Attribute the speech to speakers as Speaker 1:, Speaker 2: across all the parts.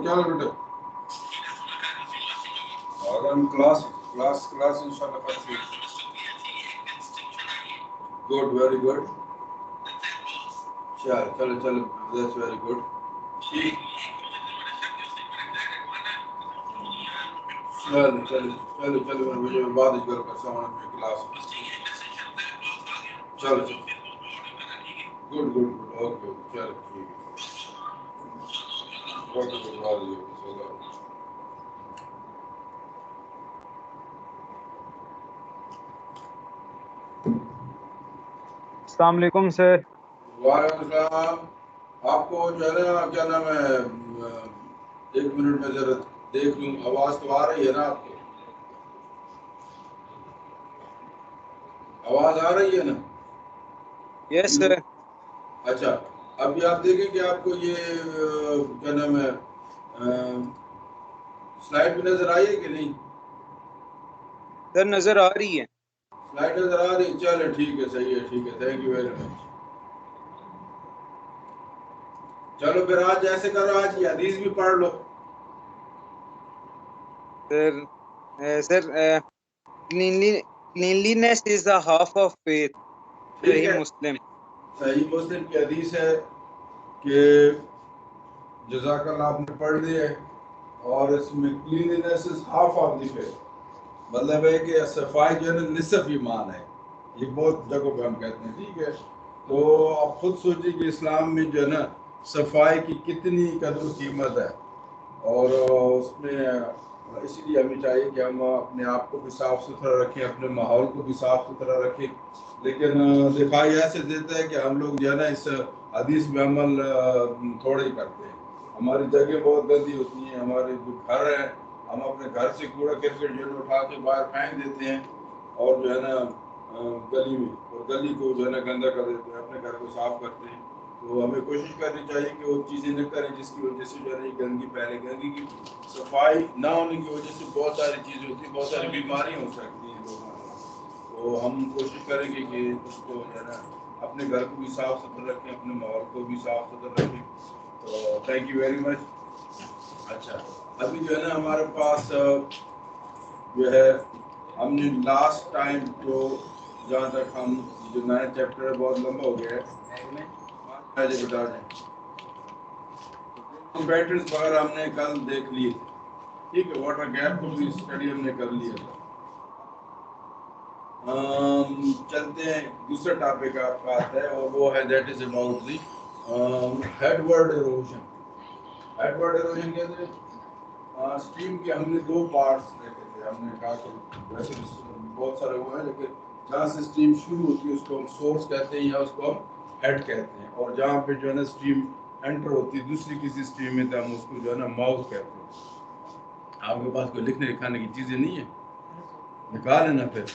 Speaker 1: क्या बेटे क्लास इंशाल्लाह गुड वेरी गुड चलो दैट्स वेरी गुड ठीक चलो मुझे बाद कर सामान में क्लास चलो गुड ओके चलो ठीक है ओके बाद
Speaker 2: अस्सलाम वालेकुम सर।
Speaker 1: वालेकुम सलाम। आपको जो है ना क्या नाम है 1 मिनट में जरा देख लूं, आवाज तो आ रही है ना आपको? आवाज आ रही है ना?
Speaker 2: Yes sir.
Speaker 1: अच्छा, अभी आप देखें कि आपको ये क्या नाम है स्लाइड में नजर आई है कि नहीं?
Speaker 2: सर नजर आ रही है।
Speaker 1: स्लाइड नजर आ रही है? चलो ठीक है, सही है, ठीक है, थैंक यू वेरी मच। चलो फिर आज ऐसे करो, आज की हदीस भी पढ़ लो।
Speaker 2: Sir cleanliness is the half of faith.
Speaker 1: ठीक है,
Speaker 2: मुस्लिम।
Speaker 1: सही मुस्लिम की हदीस है कि जज़ाकल्लाह आपने पढ़ ली है, और इसमें cleanliness is half of the faith, मतलब है कि सफाई जो है ना निसफ ईमान है। ये बहुत जगहों पे हम कहते हैं, ठीक है। तो आप खुद सोचिए कि इस्लाम में जो है ना सफाई की कितनी कदर कीमत है, और उसमें इसीलिए हमें चाहिए कि हम अपने आप को भी साफ सुथरा रखें, अपने माहौल को भी साफ सुथरा रखें। लेकिन दिखाई ऐसे देता है कि हम लोग जो है ना इस हदीस में अमल थोड़े ही करते हैं। हमारी जगह बहुत गंदी होती हैं, हमारे जो घर हैं, हम अपने घर से कूड़ा करकट जो है उठा के बाहर फेंक देते हैं, और जो है ना गली में, और गली को जो है ना गंदा कर देते हैं, अपने घर को साफ करते हैं। तो हमें कोशिश करनी चाहिए कि वो चीज़ें न करें जिसकी वजह से जो है गंदगी फैले। गंदगी की सफाई ना होने की वजह से बहुत सारी चीज़ें होती हैं, बहुत सारी बीमारियाँ हो सकती हैं लोगों को। तो हम कोशिश करेंगे कि उसको जो है ना अपने घर को भी साफ सुथरा रखें, अपने माहौल को भी साफ सुथरा रखें। तो थैंक यू वेरी मच। अच्छा, अभी जो है ना हमारे पास जो है हमने लास्ट टाइम तो जहाँ तक हम जो नया चैप्टर है बहुत लंबा हो गया है, मुझे बता दें पैटर्न्स वगैरह हमने कल देख लिए थे, ठीक है। वाटर गैप को भी स्टडी हमने कर लिया था। चलते हैं, दूसरा टॉपिक आपका आता है और वो है that is about the headword erosion. Headword erosion कहते हैं स्ट्रीम के हमने 2 पार्ट्स देखे थे। हमने कहा कि वैसे बहुत सारे वो हैं, लेकिन जहाँ से स्ट्रीम शुरू होती है उसको हम सोर्स कहते हैं या उसको हम हेड कहते हैं, और जहाँ पे जो है ना स्ट्रीम एंटर होती है दूसरी किसी स्ट्रीम में तो हम उसको जो है ना माउथ कहते हैं। आपके पास कोई लिखने लिखाने की चीज़ें नहीं है, निकाल लेना फिर।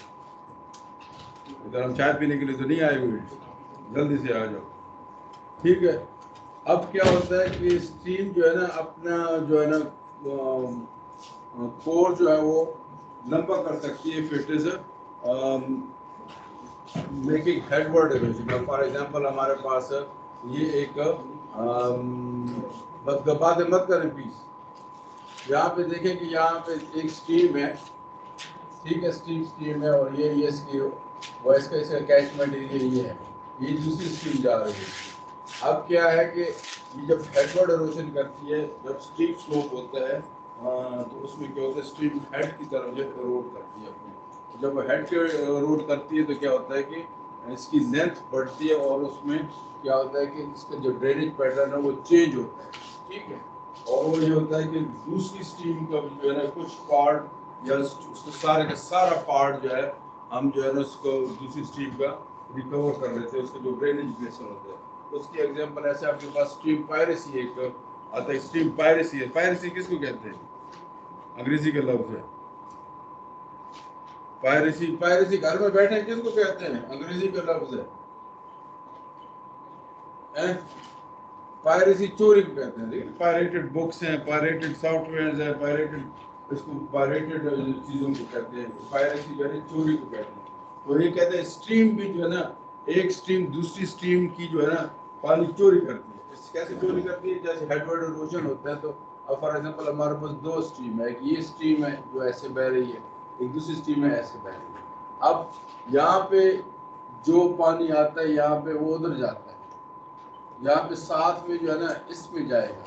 Speaker 1: इधर हम चाय पीने के लिए तो नहीं आए हुए, जल्दी से आ जाओ, ठीक है। अब क्या होता है कि स्ट्रीम जो है ना अपना जो है ना कोर जो है वो लंबा कर सकती है, fit is making headword erosion. For example हमारे पास ये एक बातें मत करें प्लीज। यहाँ पे देखें कि यहाँ पे एक स्ट्रीम है, ठीक है, स्ट्रीम है, और ये इसकी वो इसका कैचमेंट एरिया ये है, ये दूसरी स्ट्रीम जा रही है। अब क्या है कि ये जब हेडवर्ड इरोजन करती है, जब स्ट्रीम स्लोप होता है तो उसमें क्या होता है स्ट्रीम हेड की तरफ जो रोड करती है अपनी। जब हेड के रोड करती है तो क्या होता है कि इसकी लेंथ बढ़ती है, और उसमें क्या होता है कि इसका जो ड्रेनेज पैटर्न है वो चेंज होता है, ठीक है। और वो ये होता है कि दूसरी स्ट्रीम का जो है ना कुछ पार्ट या उसका सारे का सारा पार्ट जो है हम जो है ना उसको दूसरी स्ट्रीम का रिकवर कर लेते हैं, उसका जो ड्रेनेज बेसन होता है। उसकी एग्जांपल ऐसे आपके पास स्ट्रीम पायरेसी एक आता है, स्ट्रीम पायरेसी है। पायरेसी किसको कहते हैं? अंग्रेजी का लफ्ज है पायरेसी। पायरेसी घर में बैठे किसको कहते हैं? अंग्रेजी का लफ्ज है पायरेसी चोरी को कहते हैं, ठीक है। पायरेटेड बुक्स हैं, पायरेटेड सॉफ्टवेयर है, पायरेटेड इसको पायरेटेड चीज़ों को कहते हैं। पायरेसी जो है चोरी को कहते हैं। तो ये कहते हैं स्ट्रीम भी जो है ना, एक स्ट्रीम दूसरी स्ट्रीम की जो है ना पानी चोरी करती है। कैसे चोरी करती है? जैसे हेडवर्ड इरोजन होता है, तो अब फॉर एग्जांपल हमारे पास दो स्ट्रीम है, एक ये स्ट्रीम है जो ऐसे बह रही है, एक दूसरी स्ट्रीम है ऐसे बह रही है। अब यहाँ पे जो पानी आता है यहाँ पे वो उधर जाता है, यहाँ पे साथ में जो है ना इसमें जाएगा।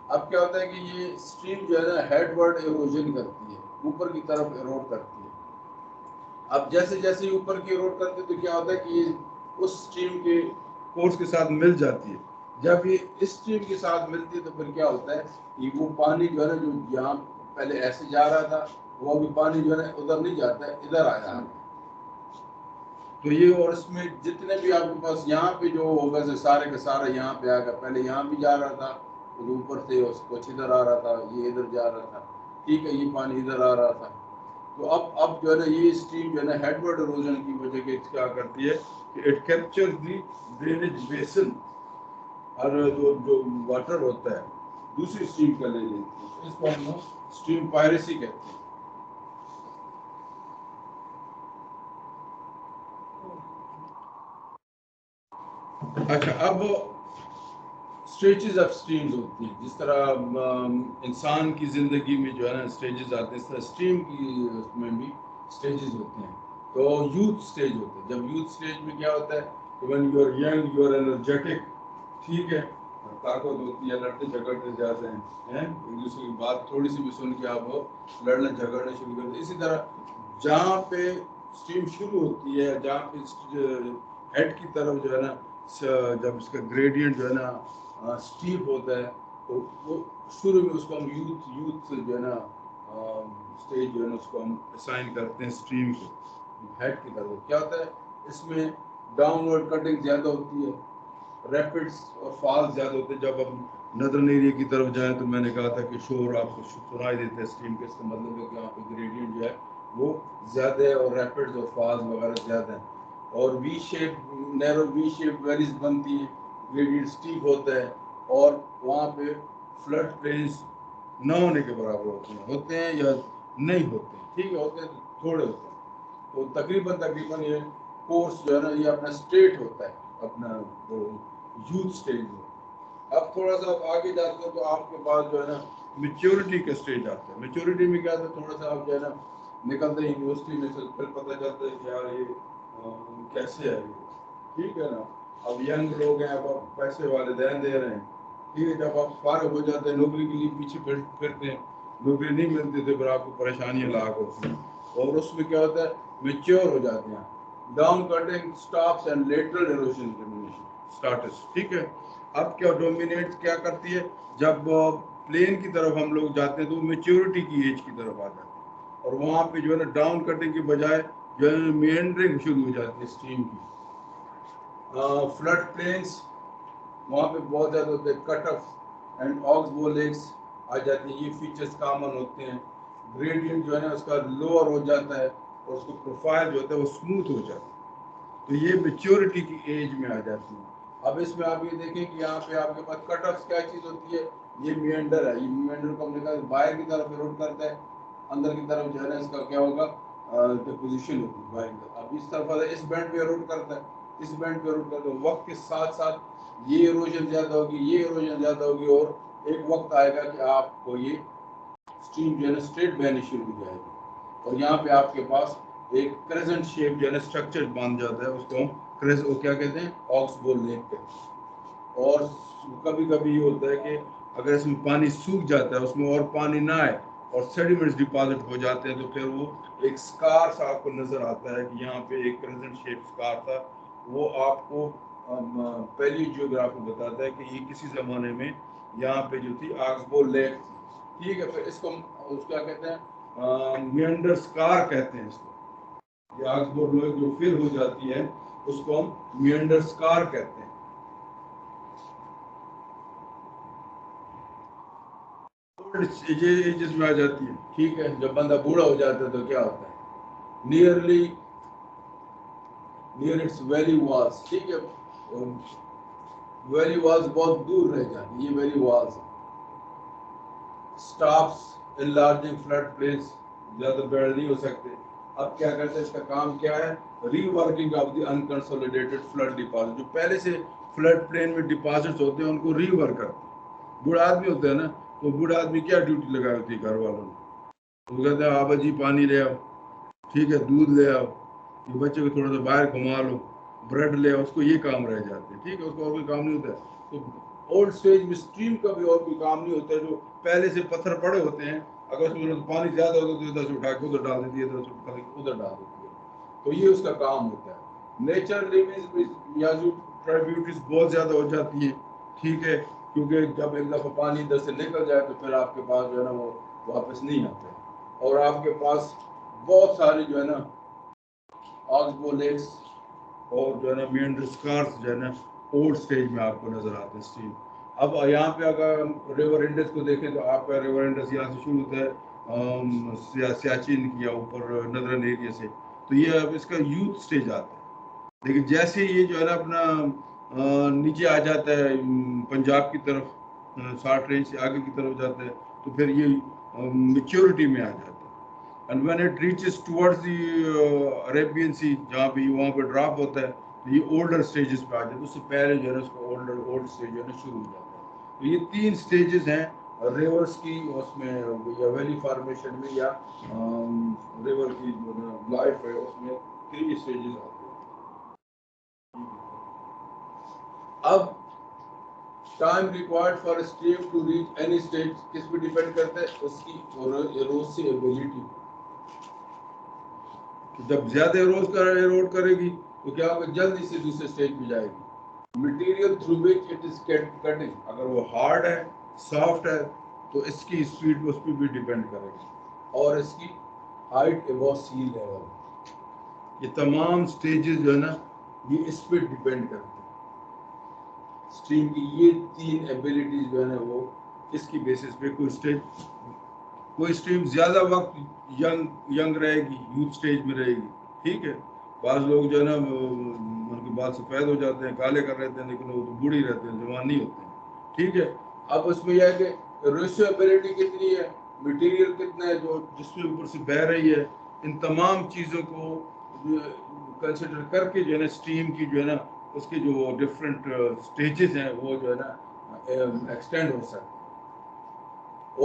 Speaker 1: अब क्या होता है कि ये स्ट्रीम जो है ना हेडवर्ड इरोजन करती है, ऊपर की तरफ इरोड करती है। अब जैसे जैसे ही ऊपर की इरोड करती है तो क्या होता है कि ये उस स्ट्रीम के कोर्स के साथ मिल जाती है। जब ये इस स्ट्रीम के साथ मिलती है तो फिर क्या होता है कि वो पानी जो है ना, जो यहाँ पहले ऐसे जा रहा था, वो अभी पानी जो है ना उधर नहीं जाता है, इधर आ जाता है। तो ये, और इसमें जितने भी आपके पास यहाँ पे जो होगा से सारे का सारा यहाँ पे आएगा। पहले यहाँ भी जा रहा था, तो ऊपर से कुछ इधर आ रहा था, ये इधर जा रहा था, ठीक है, ये पानी इधर आ रहा था। तो अब जो है ना ये स्ट्रीम जो है ना हेडवर्ड इरोजन की वजह से क्या करती है कि it capture the drainage basin, और जो वाटर होता है दूसरी स्ट्रीम का ले लेती है। इसको हम स्ट्रीम पायरेसी कहते हैं। अच्छा, अब स्टेजेस ऑफ स्ट्रीम्स होती हैं। जिस तरह इंसान की ज़िंदगी में जो है ना स्टेजेस आते हैं, इस तरह स्ट्रीम की उसमें भी स्टेजेस होते हैं। तो यूथ स्टेज होते हैं। जब यूथ स्टेज में क्या होता है कि when you are young, you are energetic, ठीक है, ताकत होती है, लड़ते झगड़ते जाते हैं, एक दूसरे की बात थोड़ी सी भी सुन के आप लड़ना झगड़ना शुरू करते हैं। इसी तरह जहाँ पे स्ट्रीम शुरू होती है, जहाँ पे हेड की तरफ जो है ना, जब इसका ग्रेडियंट जो है ना स्टीप होता है, तो वो शुरू में उसको हम यूथ जो है ना स्टेज जो है ना उसको हम असाइन करते हैं स्ट्रीम को। हेड की तरफ क्या होता है, इसमें डाउनवर्ड कटिंग ज़्यादा होती है, रैपिड्स और फॉल्स ज़्यादा होते हैं। जब हम नदर्न एरिया की तरफ जाएं तो मैंने कहा था कि शोर आपको सुनाई देता है स्ट्रीम के। इसका मतलब है कि यहाँ पे ग्रेडियंट जो है वो ज़्यादा है, और रैपिड्स और फॉल्स वगैरह ज़्यादा हैं। और V shape, narrow V shape valleys बनती है, ग्रेडियंट स्टीप होता है, और वहाँ पे फ्लड प्लेन्स न होने के बराबर होते हैं या नहीं होते हैं, ठीक है, होते हैं तो थोड़े होते हैं। तो तकरीबन ये कोर्स जो है ना ये अपना स्टेट होता है, अपना वो यूथ स्टेज में। अब थोड़ा सा आप आगे जाते हो तो आपके पास जो है ना मेच्योरिटी का स्टेज आता है। मेच्योरिटी में क्या था, थोड़ा सा आप जो है ना निकलते हैं यूनिवर्सिटी में से, फिर पता चलता है कि यार ये कैसे है ये, ठीक है ना। अब यंग लोग हैं, अब आप पैसे वाले देन दे रहे हैं, ठीक है। जब आप फारग हो जाते हैं, नौकरी के लिए पीछे फिरते हैं, नौकरी नहीं मिलती तो फिर आपको परेशानियाँ लाग होती हैं। और उसमें क्या होता है, मेच्योर हो जाते हैं, down cutting stops and lateral erosion starts, ठीक है। अब क्या डोमिनेट क्या करती है, जब प्लेन की तरफ हम लोग जाते हैं तो मेच्योरिटी की एज की तरफ आ जाते हैं, और वहाँ पे जो है ना डाउन कटिंग के बजाय जो है मेंडरिंग शुरू हो जाती है स्ट्रीम की। फ्लड प्लेन्स वहाँ पे बहुत ज़्यादा होते हैं, cut off and oxbow lakes आ जाती है, ये फीचर्स कॉमन होते हैं। ग्रेडियंट जो है ना उसका लोअर हो जाता है, और उसको प्रोफाइल जो होता है वो स्मूथ हो जाता है। तो ये मेच्योरिटी की एज में आ जाती है। अब इसमें आप ये देखें कि यहाँ पे आपके पास कट ऑफ क्या चीज़ होती है, ये मियंडर है। ये मियंडर को हमने कहा बाहर की तरफ इरोड करता है, अंदर की तरफ जो है ना इसका क्या होगा, डिपोजिशन होगी बाहर की तरफ। अब इस तरफ इस बैंड पे इरोड करता है, इस बैंड पे इरोड करता है, वक्त के साथ साथ ये इरोजन ज़्यादा होगी, ये इरोजन ज़्यादा होगी, और एक वक्त आएगा कि आपको ये स्ट्रीम जो है ना स्ट्रेट बहनी शुरू हो जाएगी, और यहाँ पे आपके पास एक क्रेसेंट शेप जो है ना स्ट्रक्चर बन जाता है, उसको हम वो क्या कहते हैं, ऑक्सबो लेक कहते हैं। और कभी कभी ये होता है कि अगर इसमें पानी सूख जाता है, उसमें और पानी ना आए और सेडिमेंट्स डिपॉजिट हो जाते हैं, तो फिर वो एक स्कार सा आपको नजर आता है कि यहाँ पे एक क्रेसेंट शेप स्कार था। वो आपको पहली जियोग्राफी बताता है कि ये किसी जमाने में यहाँ पे जो थी ऑक्सबो लेक थी, ठीक है। फिर इसको क्या कहते हैं, मियंडर स्कार कहते हैं इसको। ये ऑक्सबो लेक जो फिर हो जाती है उसको हम मियंडर स्कार कहते हैं। एजेस में आ जाती है, ठीक है। जब बंदा बूढ़ा हो जाता है तो क्या होता है, नियर इट्स वैली वॉल्स, ठीक है, वैली वॉल्स बहुत दूर रह जाती, ये valley walls stops enlarging flood plains ज्यादा बेड़ नहीं हो सकते। अब क्या करते हैं, इसका काम क्या है, reworking of the unconsolidated flood deposit, जो पहले से फ्लड प्लेन में डिपॉजिट्स होते हैं उनको रीवर्क करते हैं। बूढ़ा आदमी होता है ना, तो बूढ़ा आदमी क्या ड्यूटी लगाई होती है घर वालों ने, वो कहते हैं आबा जी पानी ले आओ, ठीक है, दूध ले आओ, ये बच्चे को थोड़ा सा बाहर घुमा लो, ब्रेड ले आओ, उसको ये काम रह जाते हैं, ठीक है, उसको और कोई काम नहीं होता है। तो ओल्ड स्टेज में स्ट्रीम का भी और कोई काम नहीं होता है, जो पहले से पत्थर पड़े होते हैं, अगर उसमें पानी ज्यादा होता है तो इधर से उठा के उधर डाल देती है, इधर से उठा के उधर डाल देती है, तो ये उसका काम होता है। नेचर लिमिट्स में या जो ट्राइब्यूटरीज बहुत ज्यादा हो जाती है, ठीक है, क्योंकि जब एक दफा पानी इधर से निकल जाए तो फिर आपके पास जो है ना वो वापस नहीं आते, और आपके पास बहुत सारी जो है ना ऑक्सबो लेक्स और जो है ना मेंढर स्कार्स जो है ना ओल्ड स्टेज में आपको नजर आते हैं स्ट्रीम। अब यहाँ पे अगर हम रिवर इंडस को देखें तो आपका रिवर इंडस यहाँ से शुरू होता है सियाचिन या ऊपर नदरन एरिया से, तो ये अब इसका यूथ स्टेज आता है। लेकिन जैसे ये जो है ना अपना नीचे आ जाता है पंजाब की तरफ, 60 रेंज से आगे की तरफ जाता है, तो फिर ये मेच्योरिटी में आ जाता है। And when it reaches towards the Arabian Sea, जहाँ पे वहाँ पे ड्रॉप होता है, तो ये ओल्डर स्टेजेस पे आ जाता है, उससे पहले जो है ना उसका ओल्ड स्टेज जो है ना शुरू हो जाता है। तो ये 3 स्टेजेस हैं रिवर्स की, उसमें या वैली फॉर्मेशन में या रिवर की जो लाइफ है उसमें 3 स्टेजेस आते हैं। अब time required for stream to reach any stage किस पे डिपेंड करता है, उसकी एरोसिव एबिलिटी। जब ज्यादा एरोड करेगी तो क्या होगा, जल्दी से दूसरे स्टेज पे जाएगी। Material through which it is cutting, अगर वो हार्ड है, सॉफ्ट है, तो इसकी स्पीड उस पर भी डिपेंड करेगी, और इसकी हाइट अबव सी लेवल, ये तमाम स्टेजेस जो है ना ये इस पर डिपेंड करते हैं। स्ट्रीम की ये 3 एबिलिटीज जो है ना वो इसकी बेसिस पे कोई स्ट्रीम ज्यादा वक्त यंग रहेगी, यूथ स्टेज में रहेगी, ठीक है। बाज लोग जो है ना उनके बाल सफेद हो जाते हैं, काले कर रहते हैं, लेकिन वो तो बूढ़ी रहते हैं, जवान नहीं होते हैं, ठीक है। अब उसमें यह है कि रेशियो एबिलिटी कितनी है, मटेरियल कितना है जो जिसमें ऊपर से बह रही है, इन तमाम चीज़ों को कंसिडर करके जो है ना स्ट्रीम की जो है ना उसके जो डिफरेंट स्टेजेस हैं वो जो है ना एक्सटेंड हो सकते हैं।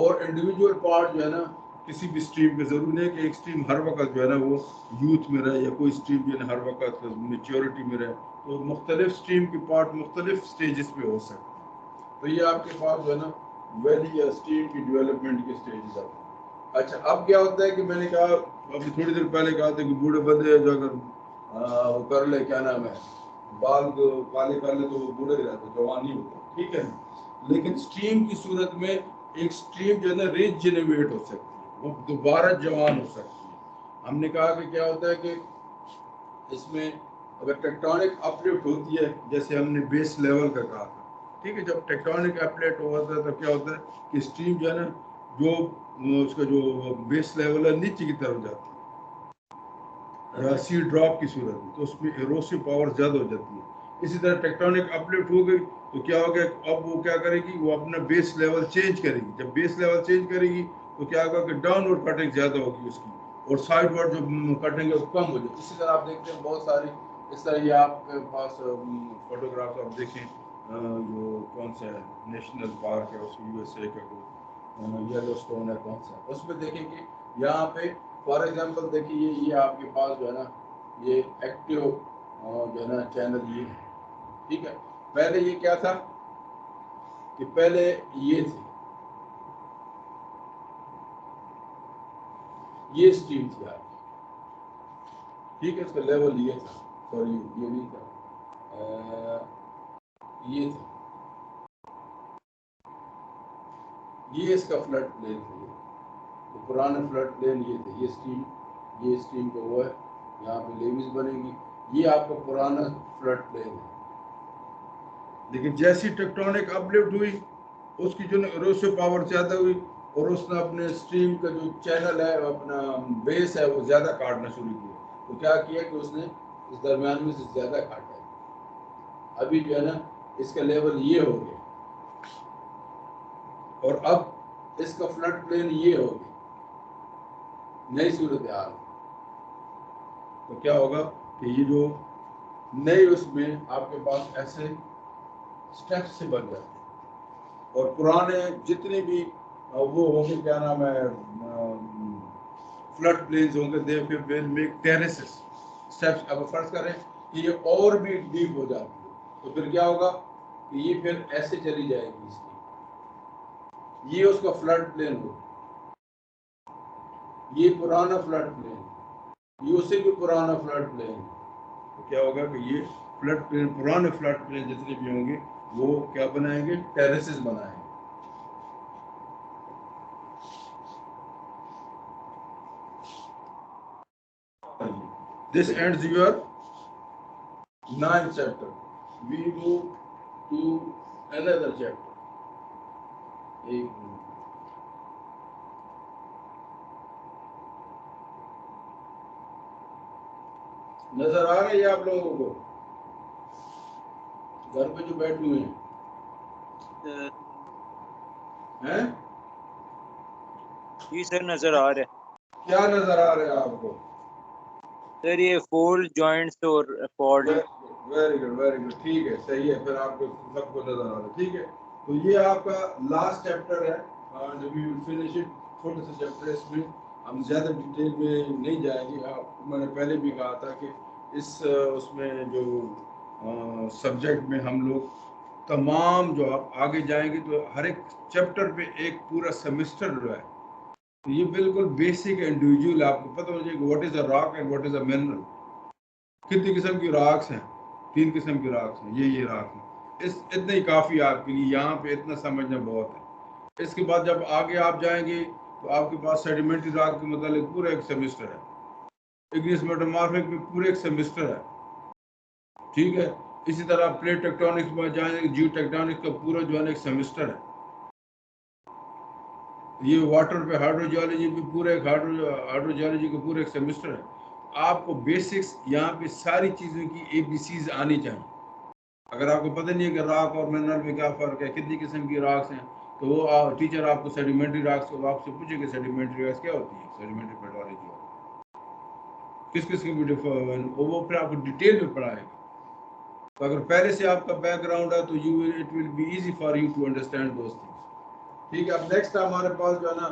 Speaker 1: और इंडिविजुअल पार्ट जो है ना किसी भी स्ट्रीम पे जरूरी नहीं है कि एक स्ट्रीम हर वक्त जो है ना वो यूथ में रहे, या कोई स्ट्रीम जो है हर वक्त मेच्योरिटी में रहे, तो मुख्तलिफ स्ट्रीम के पार्ट मुख्तलिफ स्टेजेस पे हो सकते हैं। तो ये आपके पास जो है ना वैली या स्ट्रीम की डेवलपमेंट के स्टेजेस आते हैं। अच्छा, अब क्या होता है कि मैंने कहा अभी थोड़ी देर पहले कहा था कि बूढ़े बंदे जो अगर वो कर ले, क्या नाम है, बाल काले कर ले तो वो बूढ़े रहते, जवान नहीं होते, ठीक है। लेकिन स्ट्रीम की सूरत में एक स्ट्रीम जो है ना रीजनरेट हो सकती है, वो दोबारा जवान हो सकती है। हमने कहा कि क्या होता है कि इसमें अगर टेक्टोनिक अपलिफ्ट होती है, जैसे हमने बेस लेवल का कहा था, ठीक है, जब टेक्टोनिक अपलिफ्ट होता है तो क्या होता है कि स्ट्रीम जो है ना जो उसका जो बेस लेवल है नीचे की तरफ जाती है, या सी ड्रॉप की सूरत में, तो उसमें एरोसिव पावर ज़्यादा हो जाती है। इसी तरह टेक्टोनिक अपलिफ्ट हो गई तो क्या हो गया, अब वो क्या करेगी, वो अपना बेस लेवल चेंज करेगी। जब बेस लेवल चेंज करेगी तो क्या होगा कि डाउनवर्ड कटिंग ज़्यादा होगी उसकी, और साइडवर्ड जो कटिंग है वो कम हो जाएगी। इसी तरह आप देखते हैं बहुत सारी इस तरह ये आपके पास फोटोग्राफ्स आप देखें, जो कौन सा है नेशनल पार्क है उसमें यूएसए का येलो स्टोन है कौन सा, उसमें देखें कि यहाँ पे फॉर एग्जांपल देखिए ये आपके पास जो है ना ये एक्टिव जो है ना चैनल ये, ठीक है। पहले ये क्या था कि पहले ये थी, ये स्ट्रीम थी आपकी, ठीक है, इसका लेवल ये था, सॉरी ये नहीं था, ये था, ये इसका फ्लड प्लेन था, ये तो पुराना फ्लड प्लेन ये थे, ये स्ट्रीम का वो है, यहाँ पे लेवीज बनेगी, ये आपका पुराना फ्लड प्लेन है। लेकिन जैसी टेक्टोनिक अपलिफ्ट हुई उसकी जो एरोसिव पावर ज़्यादा हुई, और उसने अपने स्ट्रीम का जो चैनल है अपना बेस है वो ज़्यादा काटना शुरू किया, तो क्या किया कि उसने इस दरमियान में से ज़्यादा काटा है। अभी जो है ना इसका लेवल ये हो गया, और अब इसका फ्लड प्लेन ये हो गया, नई सूरत हाल। तो क्या होगा कि ये जो नए उसमें आपके पास ऐसे स्टेप से बन जाते हैं, और पुराने जितने भी वो होंगे, क्या नाम है, फ्लड प्लेन्स होंगे, they will make terraces steps. अब फर्ज करें कि ये और भी डीप हो जाती है, तो फिर क्या होगा कि ये फिर ऐसे चली जाएगी इसकी, ये उसका फ्लड प्लेन हो, ये पुराना फ्लड प्लेन, ये उससे भी पुराना फ्लड प्लेन। तो क्या होगा कि ये फ्लड प्लेन, पुराने फ्लड प्लेन जितने भी होंगे वो क्या बनाएंगे, टेरेसेस बनाएंगे। This ends your 9th chapter. We move to another chapter. एक मिनट। नजर आ रही है आप लोगों को, घर पे जो बैठे हुए हैं?
Speaker 2: जी सर नजर आ रहा है।
Speaker 1: क्या नजर आ रहा है आपको?
Speaker 2: सर ये फोल्ड जॉइंट्स और fault.
Speaker 1: Very good, very good, ठीक है, सही है, फिर आपको सबको नजर आ रहा है, ठीक है। तो ये आपका लास्ट चैप्टर है, और वी विल फिनिश इट, छोटा सा चैप्टर है, इसमें हम ज़्यादा डिटेल में नहीं जाएंगे। आपको मैंने पहले भी कहा था कि इस उसमें जो सब्जेक्ट में हम लोग तमाम जो आप आगे जाएंगे तो हर एक चैप्टर पे एक पूरा सेमेस्टर जो है, तो ये बिल्कुल बेसिक इंडिविजुअल आपको पता हो जाएगा what is a rock and what is a mineral. कितनी किस्म की रॉक्स हैं? 3 किस्म की रॉक्स हैं, ये रॉक हैं। इस इतने ही काफ़ी आपके लिए, यहाँ पे इतना समझना बहुत है। इसके बाद जब आगे आप जाएंगे तो आपके पास सेडिमेंट्री रॉक के मतलब पूरा एक सेमेस्टर है, इग्नियस मेटामॉर्फिक में पूरे एक सेमेस्टर है, ठीक है। इसी तरह प्लेट टेक्टोनिक्स में जाएंगे, जियो टेक्टोनिक्स का पूरा जो है एक सेमेस्टर है। ये वाटर पे हाइड्रोजियोलॉजी भी पूरे एक हाइड्रोजियोलॉजी का पूरा एक सेमेस्टर है। आपको बेसिक्स यहाँ पे सारी चीज़ों की ABCs आनी चाहिए। अगर आपको पता नहीं है कि रॉक और मिनरल में क्या फ़र्क है, कितनी किस्म की रॉक्स हैं, तो वो टीचर आपको सेडिमेंट्री रॉक्स को आपसे पूछेंगे सेडिमेंट्री रॉक्स क्या होती है, सेडिमेंट्री पेडोलॉजी किस किस्म की वो फिर आपको डिटेल में पढ़ाएगा। तो अगर पहले से आपका बैकग्राउंड है तो it will be easy for you to understand those things, ठीक है। अब नेक्स्ट हमारे पास जो है ना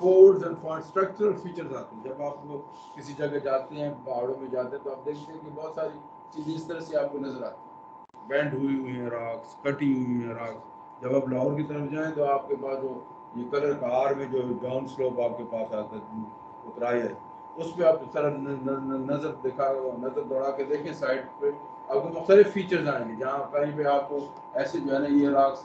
Speaker 1: folds and fault structural features आते हैं। जब आप लोग किसी जगह जाते हैं, पहाड़ों में जाते हैं, तो आप देखते हैं कि बहुत सारी चीज़ें इस तरह से आपको नजर आती हैं, बेंड हुई हुई हैं रॉक्स, कटी हुई हैं रॉक्स। जब आप लाहौर की तरफ जाएं तो आपके पास जो ये कलर कार में जो डाउन स्लोप आपके पास आता है, उतराई है, उस पर आप तरह नज़र दौड़ा के देखें साइड पे, आपको मुख्तलिफ फीचर्स आएंगे, जहाँ कहीं पे आपको ऐसे जो है ना ये रॉक्स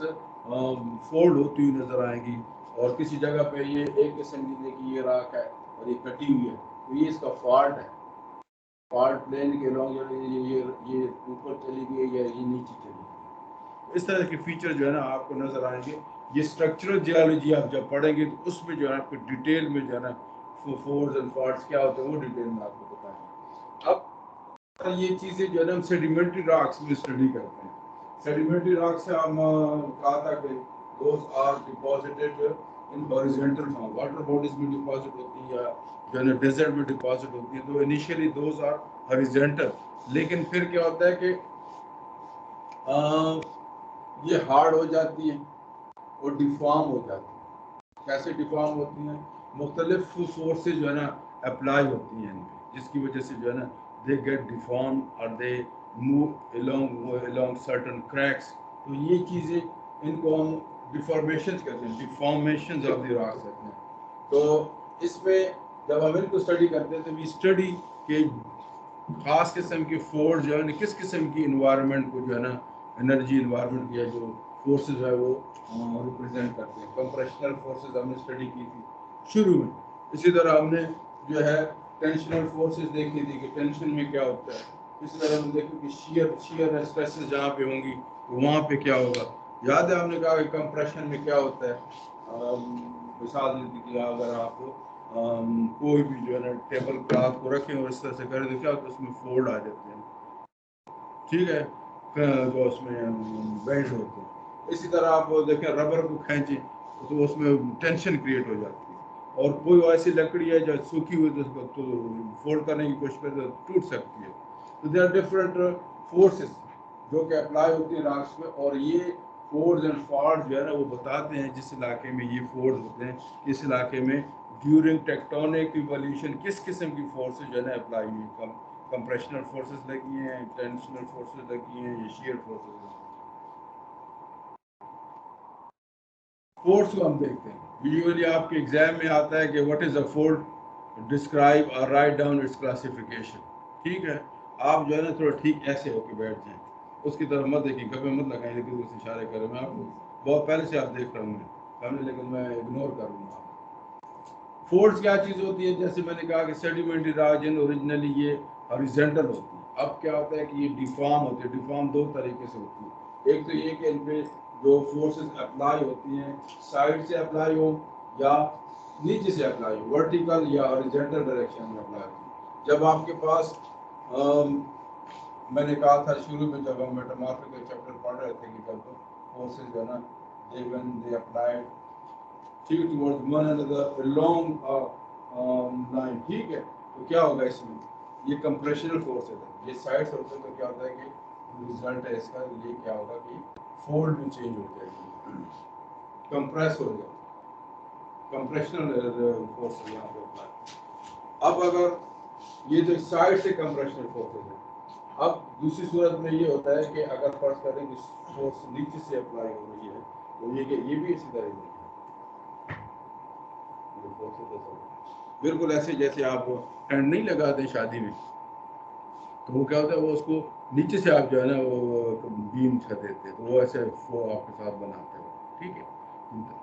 Speaker 1: फोल्ड होती हुई नजर आएंगी, और किसी जगह पे ये एक किस्म की ये रॉक है और ये कटी हुई है, तो ये इसका फॉल्ट है। फॉल्ट प्लेन के लॉन्ग ये ऊपर चली गई या ये नीचे चली गई, इस तरह के फीचर जो है ना आपको नजर आएंगे। ये स्ट्रक्चरल जियोलॉजी आप जब पढ़ेंगे तो उसमें जो है आपको डिटेल में जो है ना फोर्स एंड फॉल्ट्स क्या होते हैं वो डिटेल में आपको बताएंगे। अब ये चीज़ें जो है ना हम सेडिमेंट्री रॉक्स में स्टडी करते हैं। सेडिमेंट्री रॉक्स से हम कहा था कि those are deposited in horizontal form, water bodies में डिपॉजिट होती है या जो है डेजर्ट में डिपॉजिट होती है, तो इनिशियली दोज आर हॉरिजॉन्टल, लेकिन फिर क्या होता है कि ये हार्ड हो जाती है और डिफॉर्म हो जाती है। कैसे डिफॉर्म होती हैं? मुख्तलिफ फोर्सेज जो है ना अप्लाई होती हैं इन पे, जिसकी वजह से जो है ना दे गेट डिफॉर्म और they move along certain cracks. तो ये चीज़ें इनको हम डिफॉर्मेशन कहते हैं, डिफॉर्मेशन ऑफ द रॉक्स कहते हैं। तो इसमें जब हम इनको स्टडी करते हैं तो वी स्टडी के खास किस्म के फोर्स जो है ना किस किस्म की इन्वायरमेंट को जो है ना एनर्जी इन्वायरमेंट या जो फोर्सेस है वो रिप्रेजेंट करते हैं। कंप्रेशनल फोर्सेस हमने स्टडी की थी शुरू में। इसी तरह हमने जो है टेंशनल फोर्सेस देखी थी कि टेंशन में क्या होता है। इसी तरह हम देखें कि शियर स्ट्रेसेस जहाँ पे होंगी तो वहाँ पे क्या होगा। याद है हमने कहा कि कंप्रेशन में क्या होता है। मिसाल दी थी कि अगर आप कोई भी जो है ना टेबल क्लॉथ को रखें और इस तरह से करें तो क्या होता है उसमें फोल्ड आ जाते हैं, ठीक है। जो उसमें बेंड होते हैं। इसी तरह आप देखें रबर को खींचें तो उसमें टेंशन क्रिएट हो जाती है, और कोई ऐसी लकड़ी है जो सूखी हुई तो उसको तो फोल्ड करने की कोशिश करे तो टूट सकती है। तो दे आर डिफरेंट फोर्सेस जो कि अप्लाई होती है रॉक्स में, और ये फोर्स एंड फॉल्ट जो है ना वो बताते हैं जिस इलाके में ये फोर्स होते हैं, इस इलाके में ड्यूरिंग टेक्टोनिक इवोल्यूशन किस किस्म की फोर्सेस जो है ना अप्लाई हुई, कंप्रेशनल फोर्सेस लगी हैं, टेंशनल फोर्सेस लगी हैं, या शियर फोर्सेस लगी हैं। फोर्स को हम देखते हैं यूजुअली आपके एग्जाम में आता है कि what is a force, describe और राइट डाउन इट्स क्लासिफिकेशन। ठीक है, आप जो है ना थोड़ा ठीक ऐसे होके बैठ जाएं, उसकी तरफ मत देखिए, कभी मत लगाएं, लेकिन उस इशारे करें। मैं आपको बहुत पहले से आप देख रहा हूँ सामने, लेकिन मैं इग्नोर करूँगा। फोर्स क्या चीज़ होती है, जैसे मैंने कहा कि सेडिमेंट्री राजन ओरिजिनली ये हॉरिजॉन्टल होती है। अब क्या होता है कि ये डिफॉर्म होती है। डिफॉर्म दो तरीके से होती है, एक तो ये कि इन पे जो फोर्सेस अप्लाई होती हैं साइड से अप्लाई हो या नीचे से अप्लाई हो, वर्टिकल या हॉरिजॉन्टल डायरेक्शन में अप्लाई हो। जब आपके पास मैंने कहा था शुरू में जब हम मेटामॉर्फिक का चैप्टर पढ़ रहे थे कि जब फोर्सेस जो है ना दे अप्लाई ठीक towards one another along line, ठीक है, तो क्या होगा इसमें, ये कंप्रेशनल फोर्स है, ये साइड्स होते हैं, तो क्या होता है कि रिजल्ट है इसका ये क्या होगा कि फोल्ड में चेंज हो जाएगी, कंप्रेस हो जाएगा, कंप्रेशनल फोर्स है यहाँ पे अप्लाई। अब अगर ये जो साइड से कंप्रेशनल फोर्स है, अब दूसरी सूरत में ये होता है कि अगर फर्ज करें कि फोर्स नीचे से अप्लाई हो रही है, तो ये भी इसी तरह ही बिल्कुल ऐसे जैसे आप टेंट नहीं लगाते शादी में, तो वो क्या होता है, वो उसको नीचे से आप जो है ना वो बीम कर देते हैं, तो वो ऐसे वो आपके साथ बनाते हो, ठीक है,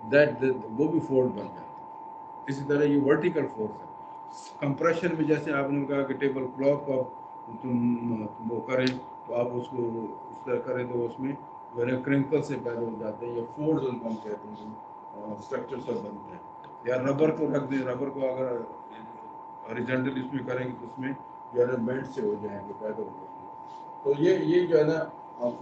Speaker 1: दैट वो भी फोल्ड बन जाता है। इसी तरह ये वर्टिकल फोर्स है। कंप्रेशन में जैसे आपने कहा कि टेबल क्लॉथ को तुम वो करें, तो आप उसको उस तरह करें तो उसमें जो है क्रिंकल से पैदा हो जाते हैं, या फोर्स उनको हम कहते हैं, स्ट्रक्चर सब बनते हैं। या रबर को रख दें, रबर को अगर हॉरिजॉन्टल इसमें करेंगे तो उसमें जो है बेंड से हो जाएंगे, पैदा हो जाएंगे। तो ये जो है ना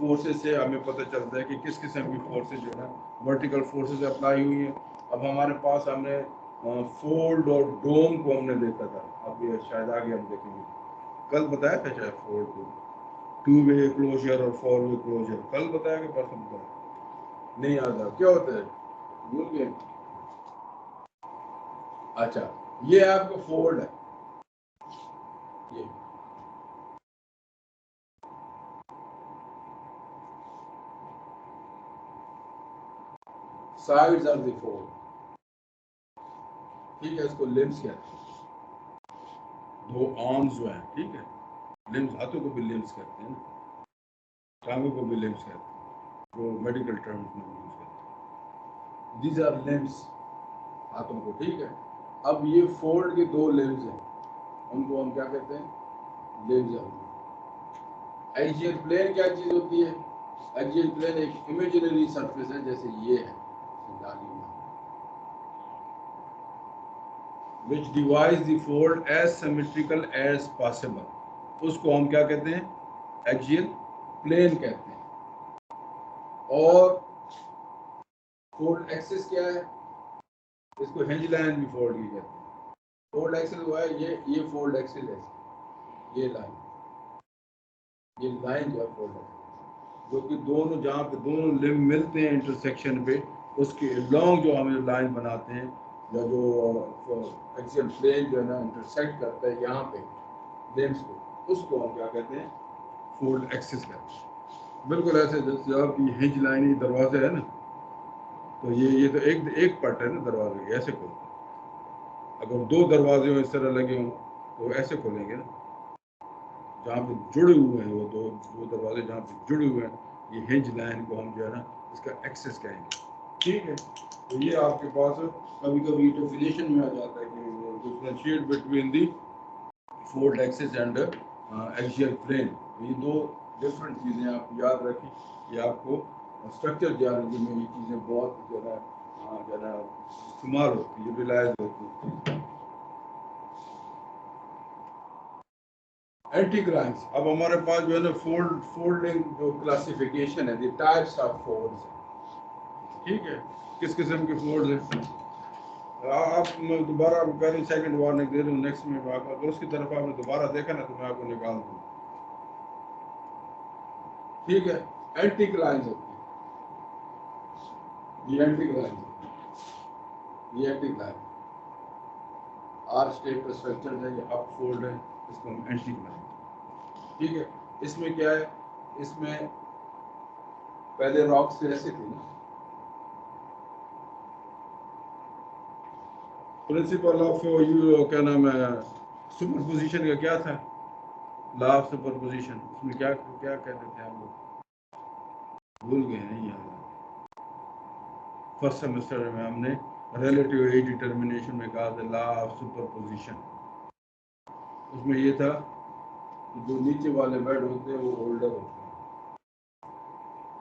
Speaker 1: फोर्सेस से हमें पता चलता है कि किस किस्म की फोर्सेस जो है ना वर्टिकल फोर्सेस अप्लाई हुई हैं। अब हमारे पास हमने फोल्ड और डोम को हमने देखा था, अब ये शायद आगे हम देखेंगे, कल बताया था शायद फोल्ड को, टू वे क्लोजर और फोर वे क्लोजर, कल बताया कि परसों बताया, नहीं याद आ क्या होता है, भूल गए। अच्छा, ये आपका फोल्ड है, ये साइड्स ऑफ द फोल्ड, ठीक है, इसको लिम्स कहते हैं, दो आर्म्स जो हैं, ठीक है, लिम्स, हाथों को भी लिम्स कहते हैं ना, टांगों को भी लिम्स कहते हैं, जो मेडिकल टर्म्स में यूज करते हैं, दीज आर लिम्स, हाथों को, ठीक है। अब ये फोल्ड के दो लिम्स हैं, उनको हम क्या कहते हैं, लिम्स हैं। एक्सियल प्लेन क्या चीज होती है, एक्सियल प्लेन एक इमेजिनरी सरफेस है, जैसे ये है which divides the fold as symmetrical as possible, उसको हम क्या कहते हैं, एक्सियल प्लेन कहते हैं। और फोल्ड एक्सिस क्या है, इसको हिंज लाइन भी फोल्ड की कहते हैं। फोल्ड एक्सिस हुआ है ये फोल्ड एक्सिस है, ये लाइन, ये लाइन जो है फोल्ड एक्सिस, जो कि दोनों जहाँ पे दोनों लिम्ब मिलते हैं इंटरसेक्शन पे, उसके लॉन्ग जो हम लाइन बनाते हैं, या जो एक्सियल प्लेन जो है ना इंटरसेक्ट करता है यहाँ पे लिम्स को, उसको हम क्या कहते हैं, फोल्ड एक्सिस कहते हैं। बिल्कुल ऐसे जैसे आपकी हिंज लाइन ही दरवाजे है ना, तो ये तो एक पट है ना दरवाजे की, ऐसे खोलते हैं। अगर दो दरवाजे हो इस तरह लगे हों तो ऐसे खोलेंगे ना, जहाँ पे जुड़े हुए हैं वो दो दरवाजे जहाँ पे जुड़े हुए हैं, ये हिंज लाइन को हम जो है ना इसका एक्सेस कहेंगे, ठीक है। तो ये आपके पास कभी कभी डेफिनेशन में आ जाता है कि differentiate between the fold axis and axial plane, ये दो डिफरेंट चीज़ें आप याद रखें, ये आपको स्ट्रक्चर जियोलॉजी में ये चीज़ें बहुत जो है इस्तेमाल होती है, यूटिलाइज होती है। Anti clans. अब हमारे पास जो है ना फोल्डिंग जो क्लासिफिकेशन है, द टाइप्स ऑफ फोल्ड्स, ठीक है, किस किस्म के फोल्ड्स हैं। आप मैं दोबारा पहली सेकंड वार्निंग दे दूँ, नेक्स्ट में अगर उसकी तरफ आपने दोबारा देखा ना तो मैं आपको निकाल दूँ, ठीक है। एंटी क्लाइंस होती है, ये एंटी क्लाइंस, ये anticlines are state structure है, ये अप फोल्ड है, इसको हम एंटी क्लाइंस, ठीक है। इसमें क्या है, इसमें पहले रॉक्स ऐसे थे ना, प्रिंसिपल ऑफ यू क्या नाम है, सुपरपोजिशन का क्या था, लॉ ऑफ सुपरपोजिशन, उसमें क्या क्या कहते थे हम लोग, भूल गए नहीं यार। फर्स्ट सेमेस्टर में हमने रिलेटिव एज डिटर्मिनेशन में कहा था लॉ ऑफ सुपरपोजिशन। उसमें ये था कि जो नीचे वाले बेड होते हैं वो ओल्डर होते हैं,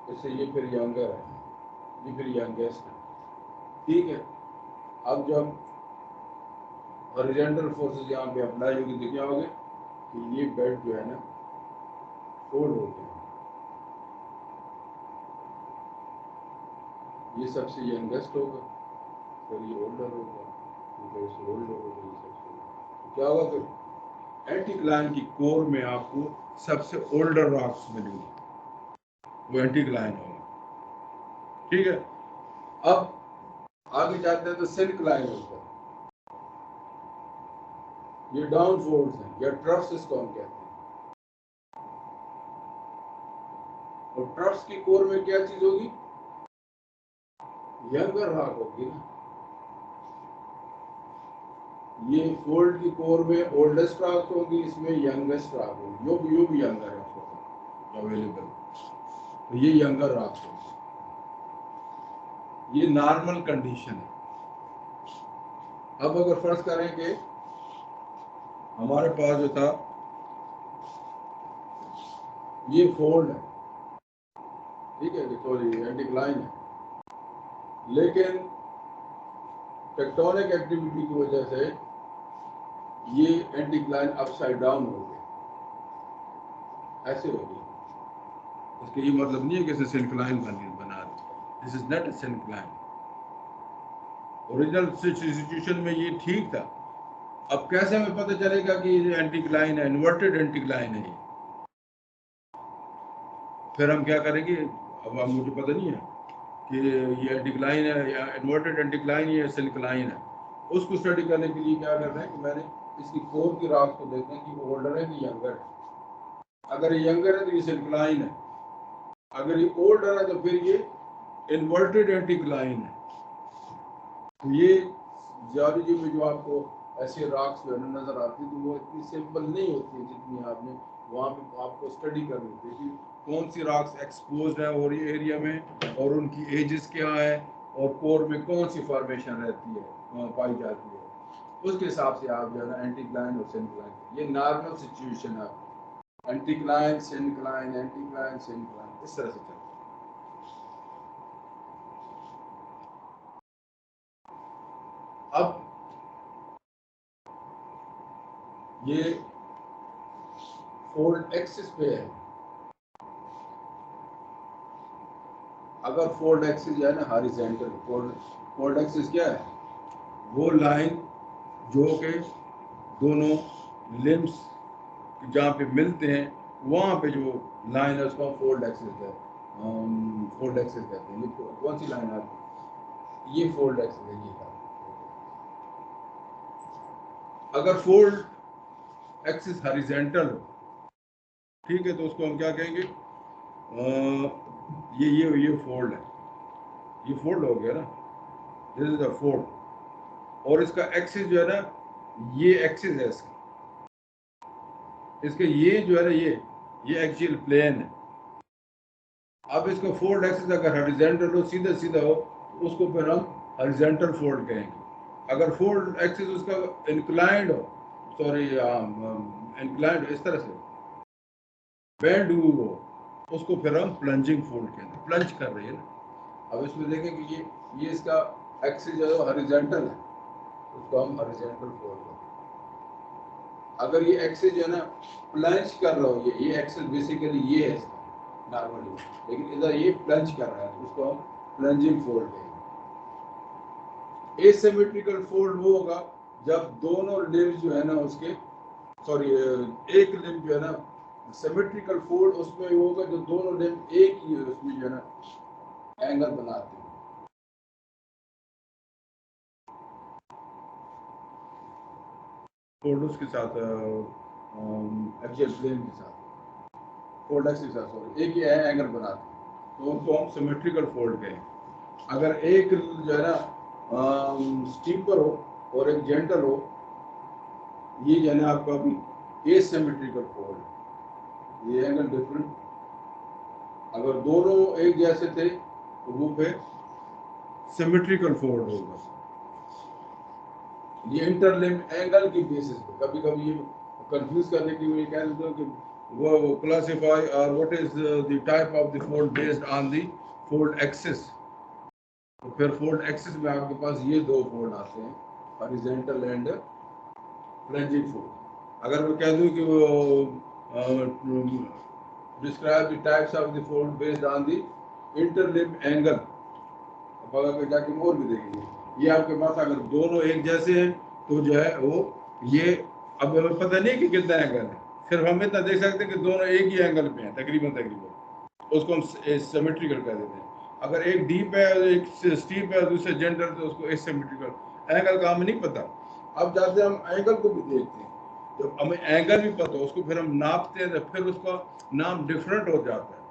Speaker 1: जैसे ये फिर यंगर है, ये फिर यंगेस्ट है, ठीक है। अब जब हॉरिजॉन्टल फोर्सेस यहाँ पे अप्लाई होगी तो क्या होगा कि ये बेड जो है ना फोल्ड हो गया, ये सबसे यंगेस्ट होगा, फिर ये ओल्डर होगा, फिर इससे ओल्डर होगा, ये सबसे तो क्या होगा फिर एंटी क्लाइन की कोर में आपको सबसे ओल्डर रॉक्स मिलेंगे, वो एंटी क्लाइन होगा, ठीक है। अब आगे जाते हैं तो सिन क्लाइन होता है, ये डाउन फोल्ड्स हैं या ट्रफ्स इसको हम कहते हैं। और ट्रफ्स की कोर में क्या चीज होगी, यंगर रॉक होगी ना, ये फोल्ड की कोर में ओल्डेस्ट रॉक होगी, इसमें यंगेस्ट रॉक होगी, यो भी यंगर है अवेलेबल, तो ये यंगर रॉक होगी, ये नॉर्मल कंडीशन है। अब अगर फर्ज करें कि हमारे पास जो था ये फोल्ड है, ठीक है, सॉरी एंटीक्लाइन है, लेकिन टेक्टोनिक एक्टिविटी की वजह से ये एंटीक्लाइन अपसाइड डाउन हो गया, ऐसे हो गया। इसका ये मतलब नहीं है कि इसे सिंक्लाइन बना दे, this is not a syncline. Original situation में ये ठीक था। अब कैसे हमें पता चलेगा कि ये एंटीक्लाइन है, इन्वर्टेड एंटीक्लाइन है ये, फिर हम क्या करेंगे, अब मुझे पता नहीं है कि ये एंटीक्लाइन है या इन्वर्टेड एंटीक्लाइन या सिंक्लाइन है, उसको स्टडी करने के लिए क्या करना है कि मैंने इसकी कोर की राख को देखना है कि ओल्डर है कि यंगर है। अगर ये यंगर है तो ये सिंक्लाइन है, अगर ये ओल्डर है तो फिर ये इन्वर्टेड एंटीक्लाइन है। तो ये जियोलॉजी में जो आपको ऐसे रॉक्स जो है नजर आती है तो वो इतनी सिंपल नहीं होती है जितनी आपने वहाँ पे आपको स्टडी करनी होती है कि कौन सी रॉक्स एक्सपोज्ड है और ये एरिया में, और उनकी एजेस क्या है, और कोर में कौन सी फॉर्मेशन रहती है पाई जाती है, उसके हिसाब से आप जो है ना एंटीक्लाइन और सिंक्लाइन, ये नॉर्मल सिचुएशन है, एंटीक्लाइन सिंक्लाइन एंटीक्लाइन सिंक्लाइन इस तरह से चलता है। अब ये फोल्ड एक्सिस पे है, अगर फोल्ड एक्सिस जो है ना हॉरिजॉन्टल, फोल्ड एक्सिस क्या है, वो लाइन जो के दोनों लिम्स जहाँ पे मिलते हैं वहाँ पे जो लाइन है उसको हम फोल्ड एक्सिस है, फोल्ड एक्सिस कहते हैं। ये कौन सी लाइन आती है, ये फोल्ड एक्सिस है, ये अगर फोल्ड एक्सिस हॉरिजॉन्टल हो, ठीक है, तो उसको हम क्या कहेंगे, ये फोल्ड है, ये फोल्ड हो गया ना, दिस इज द फोल्ड, और इसका एक्सिस जो है ना, ये एक्सिस है इसके ये जो है ना, ये एक्सियल प्लेन है। अब इसका फोल्ड एक्सिस अगर हॉरिजॉन्टल हो, सीधा सीधा हो, तो उसको फिर हम हॉरिजॉन्टल फोल्ड कहेंगे। अगर फोल्ड एक्सिस उसका इंक्लाइंड हो, सॉरी इंक्लाइंड इस तरह से बेंड हो, उसको फिर हम प्लंजिंग फोल्ड कहेंगे, प्लंज कर रही है ना। अब इसमें देखें कि ये इसका एक्सिस जो है हॉरिजॉन्टल है, उसको हम हॉरिजॉन्टल फोल्ड कहेंगे। अगर ये एक्सेस जो है ना प्लंज कर रहा हो, ये एक्सेस बेसिकली ये है नॉर्मली, लेकिन इधर ये प्लंज कर रहा है, उसको हम प्लंजिंग फोल्ड कहेंगे। एसिमेट्रिकल फोल्ड वो होगा जब दोनों लिम्स जो है ना उसके, सॉरी, एक लिम्ब जो है ना, सिमेट्रिकल फोल्ड उसमें वो होगा जो दोनों लिम्ब एक ही उसमें जो है ना एंगल बनाते हैं। फोल्ड उसके साथ एक्सियल प्लेन के साथ, फोल्ड एक्सिस के साथ, सॉरी, एक ही एंगल बनाते हैं, तो उनको हम सिमेट्रिकल फोल्ड कहें। अगर एक जो है ना स्टीपर हो और एक जेंटल हो, ये जो है ना आपका अभी एसिमेट्रिकल फोल्ड, ये एंगल डिफरेंट। अगर दोनों एक जैसे थे तो वो फिर सिमेट्रिकल फोल्ड होगा। ये इंटरलिम्ब एंगल की बेसिस पे, कभी कभी ये कंफ्यूज करने के लिए कह देते हो कि वो क्लासिफाई और what is the type of the fold based on the fold axis. तो फिर फोल्ड एक्सिस में आपके पास ये दो फोल्ड आते हैं, हॉरिजॉन्टल एंड फ्लैंजिंग फोल्ड। अगर मैं कह दूं कि वो describe the types of the fold based on the interlimb angle, अब जाके और भी देखेंगे। ये आपके पास अगर दोनों एक जैसे हैं तो जो है वो ये, अब हमें पता नहीं कि कितना एंगल है, सिर्फ हम इतना देख सकते हैं कि दोनों एक ही एंगल पे हैं तकरीबन, उसको हम सिमेट्रिकल कह देते हैं। अगर एक डीप है, एक स्टीप है, दूसरे जेंटल, तो उसको एसिमेट्रिकल। एंगल का हमें नहीं पता। अब जाते हम एंगल को भी देखते हैं, जब हमें एंगल भी पता हो उसको फिर हम नापते हैं तो फिर उसका नाम डिफरेंट हो जाता है।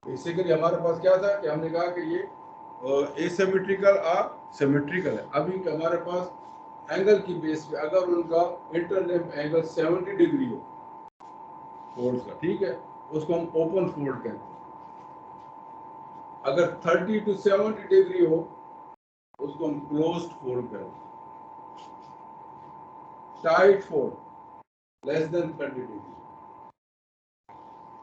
Speaker 1: बेसिकली हमारे पास क्या था कि हमने कहा कि ये एसिमेट्रिकल और सिमेट्रिकल है। अभी के हमारे पास एंगल की बेस पे अगर उनका इंटरलिम्ब एंगल 70 डिग्री हो फोल्ड का, ठीक है, उसको हम ओपन फोल्ड कहते हैं। अगर 30 to 70 डिग्री हो उसको हम क्लोज्ड फोल्ड कहते हैं। Tight fold less than 30 degree.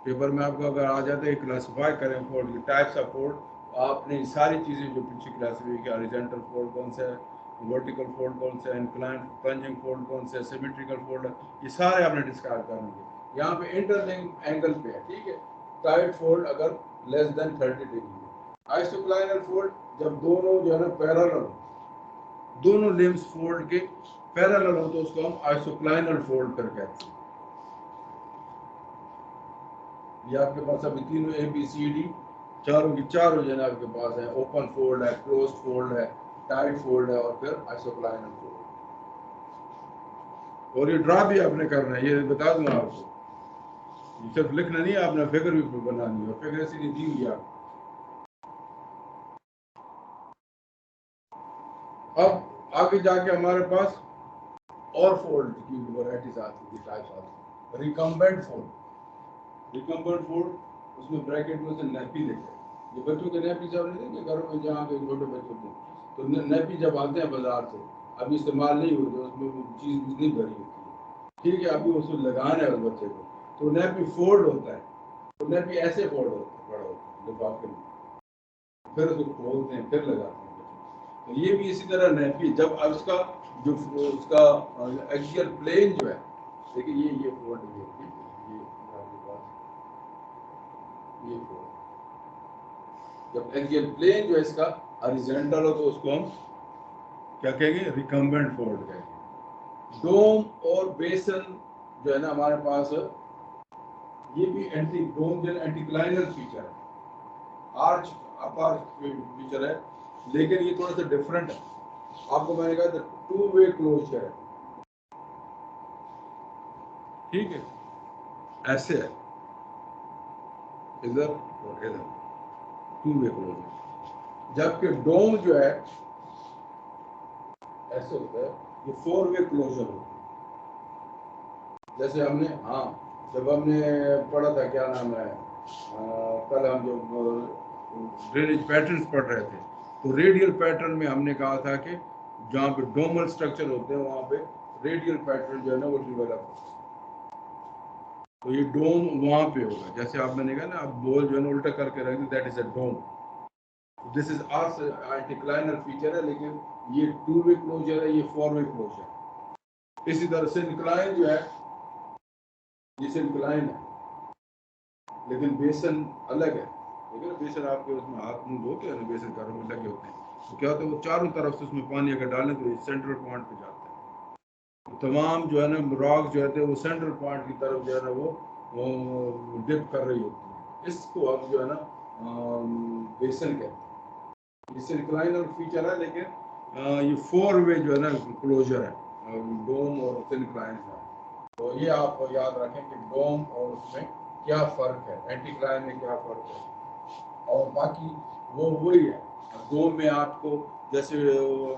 Speaker 1: Paper में आपको अगर आ जाता है क्लासिफाई करें फोल्ड की टाइप्स ऑफ फोल्ड, तो आपने सारी चीज़ें जो पीछे क्लासिफाई किया, हॉरिजॉन्टल फोल्ड कौन सा है, वर्टिकल फोल्ड कौन सा है, इंक्लाइंड प्लंजिंग फोल्ड कौन सा है, सिमेट्रिकल फोल्ड है, ये सारे आपने डिस्क्राइब करेंगे। यहाँ पे इंटरलिंक एंगल पे है, ठीक है। टाइट फोल्ड अगर less than 30 degree. Isoclinal fold जब दोनों जो है ना पैरेलल हो, दोनों लिम्स फोल्ड के पैरेलल हो, तो उसको हम आइसोक्लाइनल फोल्ड कर कहते हैं। ये आपके पास अभी तीनों ABCD चारों की चारों जो है आपके पास है, ओपन फोल्ड है, क्लोज फोल्ड है, टाइट फोल्ड है और फिर आइसोक्लाइनल फोल्ड। और ये ड्रा भी आपने करना है, ये बता दूं आपको, सिर्फ लिखना नहीं, आपने फिगर भी बनानी है, फिगर ऐसी नहीं दी हुई आपको। अब आगे जाके हमारे पास और फोल्ड की वैरायटीज आती है, टाइप्स आती है। रिकम्बेंट फोल्ड, रिकम्बेंट फोल्ड उसमें ब्रैकेट में से नैपी लिखे, ये बच्चों के नैपी जब नहीं देंगे घरों में, जहाँ के छोटे बच्चों के, तो नैपी जब आते हैं बाजार से, अभी इस्तेमाल नहीं होते, उसमें वो चीज़ नहीं भरी होती है, ठीक है, अभी उसको लगाना है उस बच्चे को, तो नैपी फोल्ड होता है, तो नैपी ऐसे फोल्ड होता है, बड़ा होता है लिफाफे में, फिर उसको खोलते हैं, फिर लगाते हैं बच्चे। तो ये भी इसी तरह नैपी, जब अब उसका जो उसका एक्सियल प्लेन जो है, देखिए ये फोल्ड ये आपके पास ये फोल्ड, जब एक्सियल प्लेन जो है इसका हॉरिजॉन्टल हो तो उसको हम क्या कहेंगे, रिकम्बेंट फोल्ड कहेंगे। डोम और बेसन जो है ना हमारे पास, ये भी एंटी डोम जो एंटीक्लाइनल फीचर है, आर्च अपार्च फीचर है, लेकिन ये थोड़ा सा डिफरेंट है। आपको मैंने कहा था 2 वे क्लोजर है, ठीक है, ऐसे है, इधर और इधर 2 वे क्लोजर। जबकि डोम जो है ऐसे होता है, ये 4 वे क्लोजर होता है। जैसे हमने, हाँ, जब हमने पढ़ा था, क्या नाम है, कल हम जो ड्रेनेज पैटर्न्स पढ़ रहे थे, तो रेडियल पैटर्न में हमने कहा था कि जहाँ पे डोमल स्ट्रक्चर होते हैं वहाँ पे रेडियल पैटर्न जो है ना वो डेवलप होता है। तो ये डोम वहाँ पे होगा, जैसे आप मैंने कहा ना, आप बॉल जो है ना उल्टा करके रख दे, that is a dome. This is arch anticlinal feature है, लेकिन ये 2 वे क्लोजर है, ये 4 वे क्लोजर। इसी तरह से इंक्लाइन जो है, ये इंक्लाइन है लेकिन बेसन अलग है। ठीक है ना, बेसन आपके उसमें हाथ मुंह धो के ना बेसन घरों में लगे होते हैं, तो क्या होता है वो चारों तरफ से उसमें पानी अगर डालें तो ये सेंट्रल पॉइंट पे जाता है। तो तमाम जो है ना रॉक जो है वो सेंट्रल पॉइंट की तरफ जो है ना वो डिप कर रही होती है। इसको हम जो है ना बेसन कहते हैं। इससे इंक्लाइनल फीचर है लेकिन ये 4 वे जो है ना क्लोजर है डोम और इंक्लाइन का। तो ये आप याद रखें कि डोम और उसमें क्या फ़र्क है, एंटीक्लाइन में क्या फ़र्क है, और बाकी वो वही है। डोम में आपको जैसे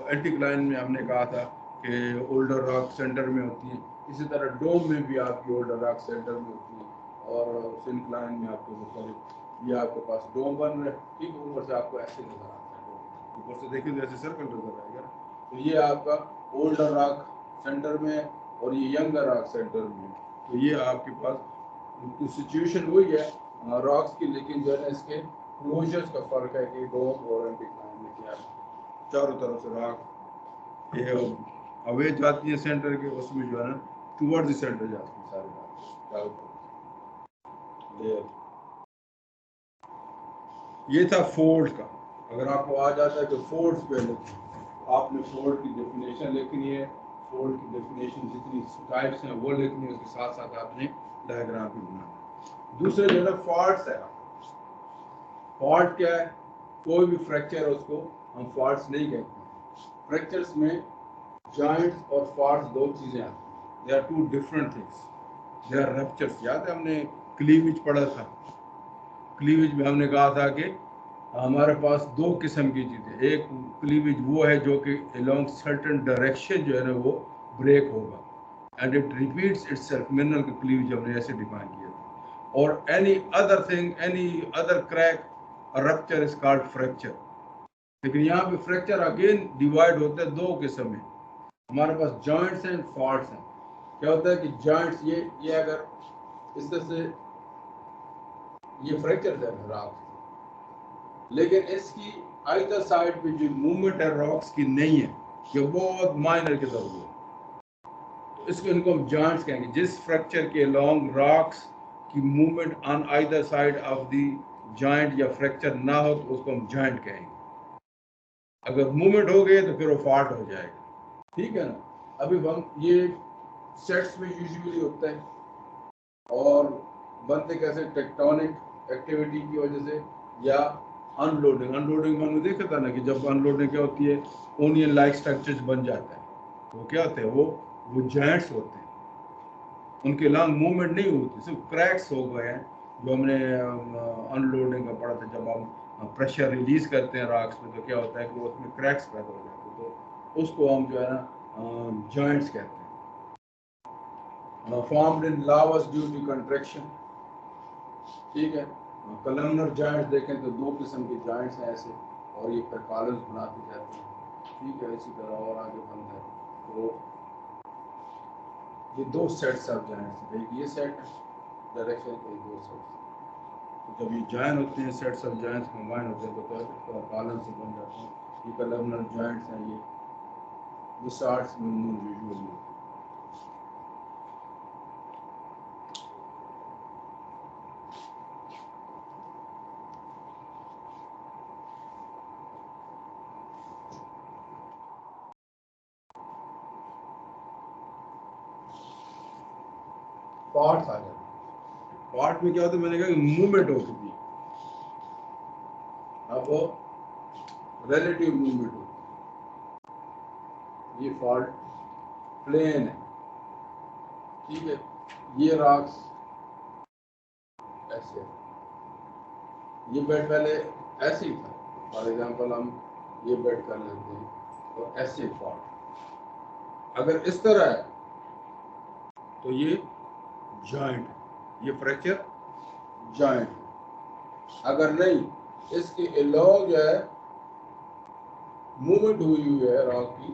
Speaker 1: एंटीक्लाइन में हमने कहा था कि ओल्डर रॉक सेंटर में होती है, इसी तरह डोम में भी आपकी ओल्डर रॉक सेंटर में होती है, और इंक्लाइन में आपको मतलब ये आपके पास डोम बन रहा है। ठीक, ऊपर से आपको ऐसे नजर आता है डोम, ऊपर से देखिए जैसे सर्कल नजर आएगा। तो ये आपका ओल्डर रॉक सेंटर में है और ये यंगर रॉक सेंटर में है। तो ये आपके पास सिचुएशन वही है रॉक्स की, लेकिन जो है ना इसके क्लोजर्स का फर्क है कि डोम और एंटीक्लाइन में क्या है। चारों तरफ से रॉक ये अवे जाती है सेंटर के, उसमें जो है ना टुवर्ड्स द सेंटर जाती है सारी रॉक चारों तरफ। ये था फोल्ड का। अगर आपको आ जाता है कि फोल्ड्स पहले आपने फोल्ड की डेफिनेशन लिखनी है, फोल्ड की डेफिनेशन जितनी टाइप्स हैं वो लिखनी है, उसके साथ साथ आपने डायग्राम भी बनाना है। दूसरे जो है फॉल्ट्स है। फॉल्ट क्या है? कोई भी फ्रैक्चर है उसको हम फॉल्ट्स नहीं कहते। फ्रैक्चर्स में जॉइंट्स और फॉल्ट्स दो चीजें आती हैं। They are two different things, they are ruptures. याद है हमने क्लीवेज पढ़ा था, क्लीवेज में हमने कहा था कि हमारे पास दो किस्म की चीज़ें, एक क्लीवेज वो है जो कि अलोंग सर्टेन डायरेक्शन जो है ना वो ब्रेक होगा and it repeats itself. Mineral का क्लीवेज हमने ऐसे डिफाइन किया था। और any other thing, any other crack rupture is called fracture. लेकिन यहाँ पे फ्रैक्चर अगेन डिवाइड होता है दो किस्म में। हमारे पास जॉइंट्स हैं, फॉल्ट्स हैं। क्या होता है कि जॉइंट्स ये अगर इस तरह से ये फ्रैक्चर है रॉक, लेकिन इसकी आइदर साइड पे जो मूवमेंट है रॉक्स की नहीं है, ये बहुत माइनर के दर है, तो इसको इनको हम जॉइंट्स कहेंगे। जिस फ्रैक्चर के अलोंग रॉक्स की movement on either side of the joint या फ्रैक्चर ना हो तो उसको हम जॉइंट कहेंगे। अगर मूवमेंट हो गई तो फिर वो फॉल्ट हो जाएगा। ठीक है ना। अभी हम ये सेट्स में यूजुअली होता है और बनते कैसे, टेक्टोनिक एक्टिविटी की वजह से या अनलोडिंग। अनलोडिंग हमने देखा था ना कि जब अनलोडिंग क्या होती है, ओनियन लाइक स्ट्रक्चर्स बन जाता है। वो क्या होते हैं, वो जॉइंट्स होते हैं, उनके लॉन्ग मूवमेंट नहीं होती, सिर्फ क्रैक्स हो गए हैं। जो हमने अनलोडिंग का पढ़ा था, जब हम प्रेशर रिलीज करते हैं रॉक्स में तो क्या होता है कि उसमें क्रैक्स पैदा हो जाते हैं, तो उसको हम जो है ना जॉइंट्स कहते हैं। Formed in lavas due to contraction. ठीक है। कलमनर जॉइंट्स देखें तो दो किस्म के जॉइंट्स हैं ऐसे, और ये फिर कॉलम्स बनाते जाते हैं। ठीक है, इसी तरह और आगे बनता है। तो ये दो सेट्स ऑफ जॉइंट्स, एक ये सेट है डायरेक्शन के, दो सेट्स। तो जब ये जॉइन होते हैं, सेट्स ऑफ जॉइंट्स कंबाइन होते हैं तो कॉलम से बन जाते हैं। ये कलमनर जॉइंट्स हैं, ये शार्ट्स में यूजुअली पार्ट्स आ जाते हैं। पार्ट में क्या होता है, मैंने कहा मूवमेंट होती है, अब रिलेटिव मूवमेंट होती है। ये फॉल्ट प्लेन है। ठीक है, ये रॉक्स ऐसे, ये बेड पहले ऐसे ही था। फॉर एग्जांपल हम ये बेड कर लेते हैं तो ऐसे फॉल्ट अगर इस तरह है तो ये जॉइंट है, ये फ्रैक्चर जॉइंट है। अगर नहीं, इसके अलोंग जो है मूवमेंट हुई है रॉक की,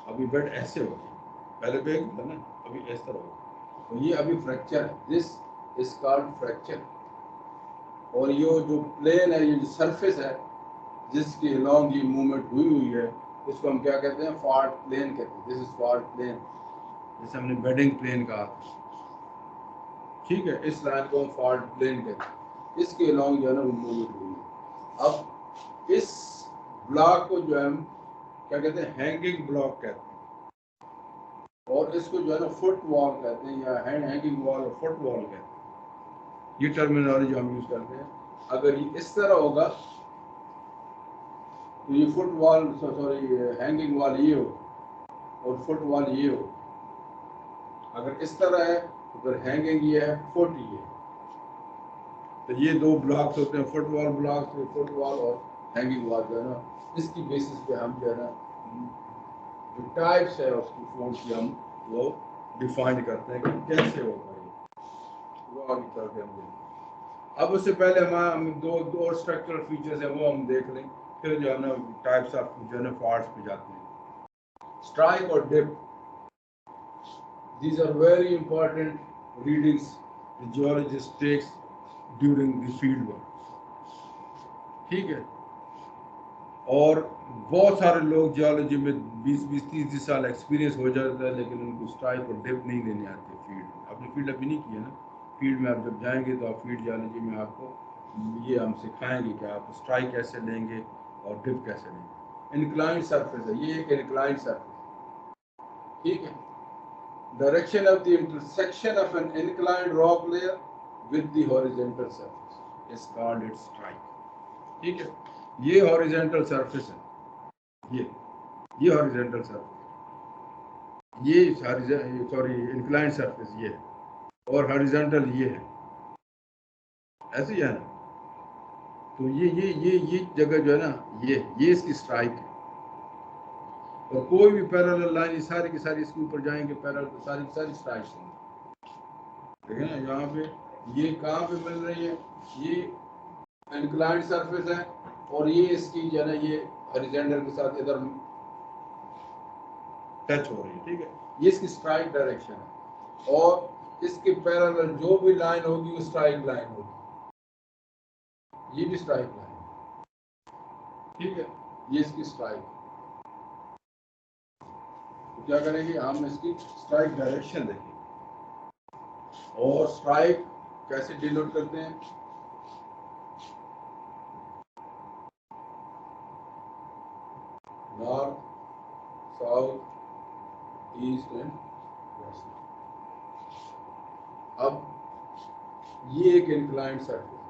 Speaker 1: अभी बेड ऐसे हो गया, पहले बेड था ना, अभी इस तरह हो, तो ये अभी फ्रैक्चर है। This is called fracture. और ये जो प्लेन है, ये जो सरफेस है जिसके अलोंग ये मूवमेंट हुई है, इसको हम क्या कहते हैं, फॉल्ट प्लेन कहते हैं। दिस इज फॉल्ट प्लेन, जैसे हमने बेडिंग प्लेन कहा, ठीक है, इस लाइन को हम फॉल्ट प्लेन कहते हैं। इसके अलॉन्ग जो है ना वो मूवमेंट हुई है। अब इस ब्लॉक को जो है हम क्या कहते हैं, हैंगिंग ब्लॉक कहते हैं, और इसको जो है ना फुट वॉल कहते हैं, या हैंगिंग वॉल और फुट वॉल कहते हैं। ये टर्मिनोलॉजी हम यूज करते हैं। अगर ये इस तरह होगा तो ये foot wall, sorry hanging wall ये हो और फुट वॉल ये हो। अगर इस तरह है तो फिर हैंगिंग ये है, फुट ये। तो ये दो ब्लॉक्स होते हैं, foot wall blocks, foot wall और हैंगिंग वॉल जो है ना, इसकी बेसिस पे हम जो है ना जो टाइप्स है उसकी फोर्स की हम वो डिफाइन करते हैं कि कैसे होगा ये, वो आगे चल के हम देखेंगे। अब उससे पहले हम दो और स्ट्रक्चरल फीचर्स हैं वो हम देख लें, फिर जो है ना टाइप्स ऑफ जो है ना फॉल्ट्स पे जाते हैं। स्ट्राइक और dip, these are very important readings the geologist takes during the field work, ठीक है। और बहुत सारे लोग जियोलॉजी में 20-30 साल एक्सपीरियंस हो जाता है, लेकिन उनको स्ट्राइक और डिप नहीं लेने आते फील्ड में। आपने फील्ड अभी नहीं किया ना, फील्ड में आप जब जाएंगे तो आप फील्ड जियोलॉजी में आपको ये हम सिखाएंगे कि आप स्ट्राइक कैसे लेंगे और डिप कैसे लेंगे। इंक्लाइंड सरफेस है, ये एक इंक्लाइंड सरफेस, ठीक है। Direction of the intersection of an inclined rock layer with the horizontal surface is called its strike, ठीक है। ये horizontal surface है, ये horizontal surface, ये सॉरी inclined surface ये है, और horizontal ये है, ऐसे ही है ना। तो ये जगह जो है ना, ये इसकी स्ट्राइक है। और कोई भी पैरेलल लाइन, ये सारी की सारी इसके ऊपर जाएंगे पैरेलल, तो सारी की सारी स्ट्राइक होंगी। देखें ना यहाँ पे ये कहाँ पे मिल रही है, ये इंक्लाइंड सरफेस है, और ये इसकी जो है ना ये हॉरिजॉन्टल के साथ इधर टच हो रही है, ठीक है। ये इसकी स्ट्राइक डायरेक्शन है, और इसके पैरेलल जो भी लाइन होगी वो स्ट्राइक लाइन होगी, ये भी स्ट्राइक लाइन, ठीक है। ये इसकी स्ट्राइक, तो क्या करेंगे हम, इसकी स्ट्राइक डायरेक्शन देखेंगे। और स्ट्राइक कैसे डिनोट करते हैं, north, south, east and west. अब ये एक इंक्लाइंड सरफेस,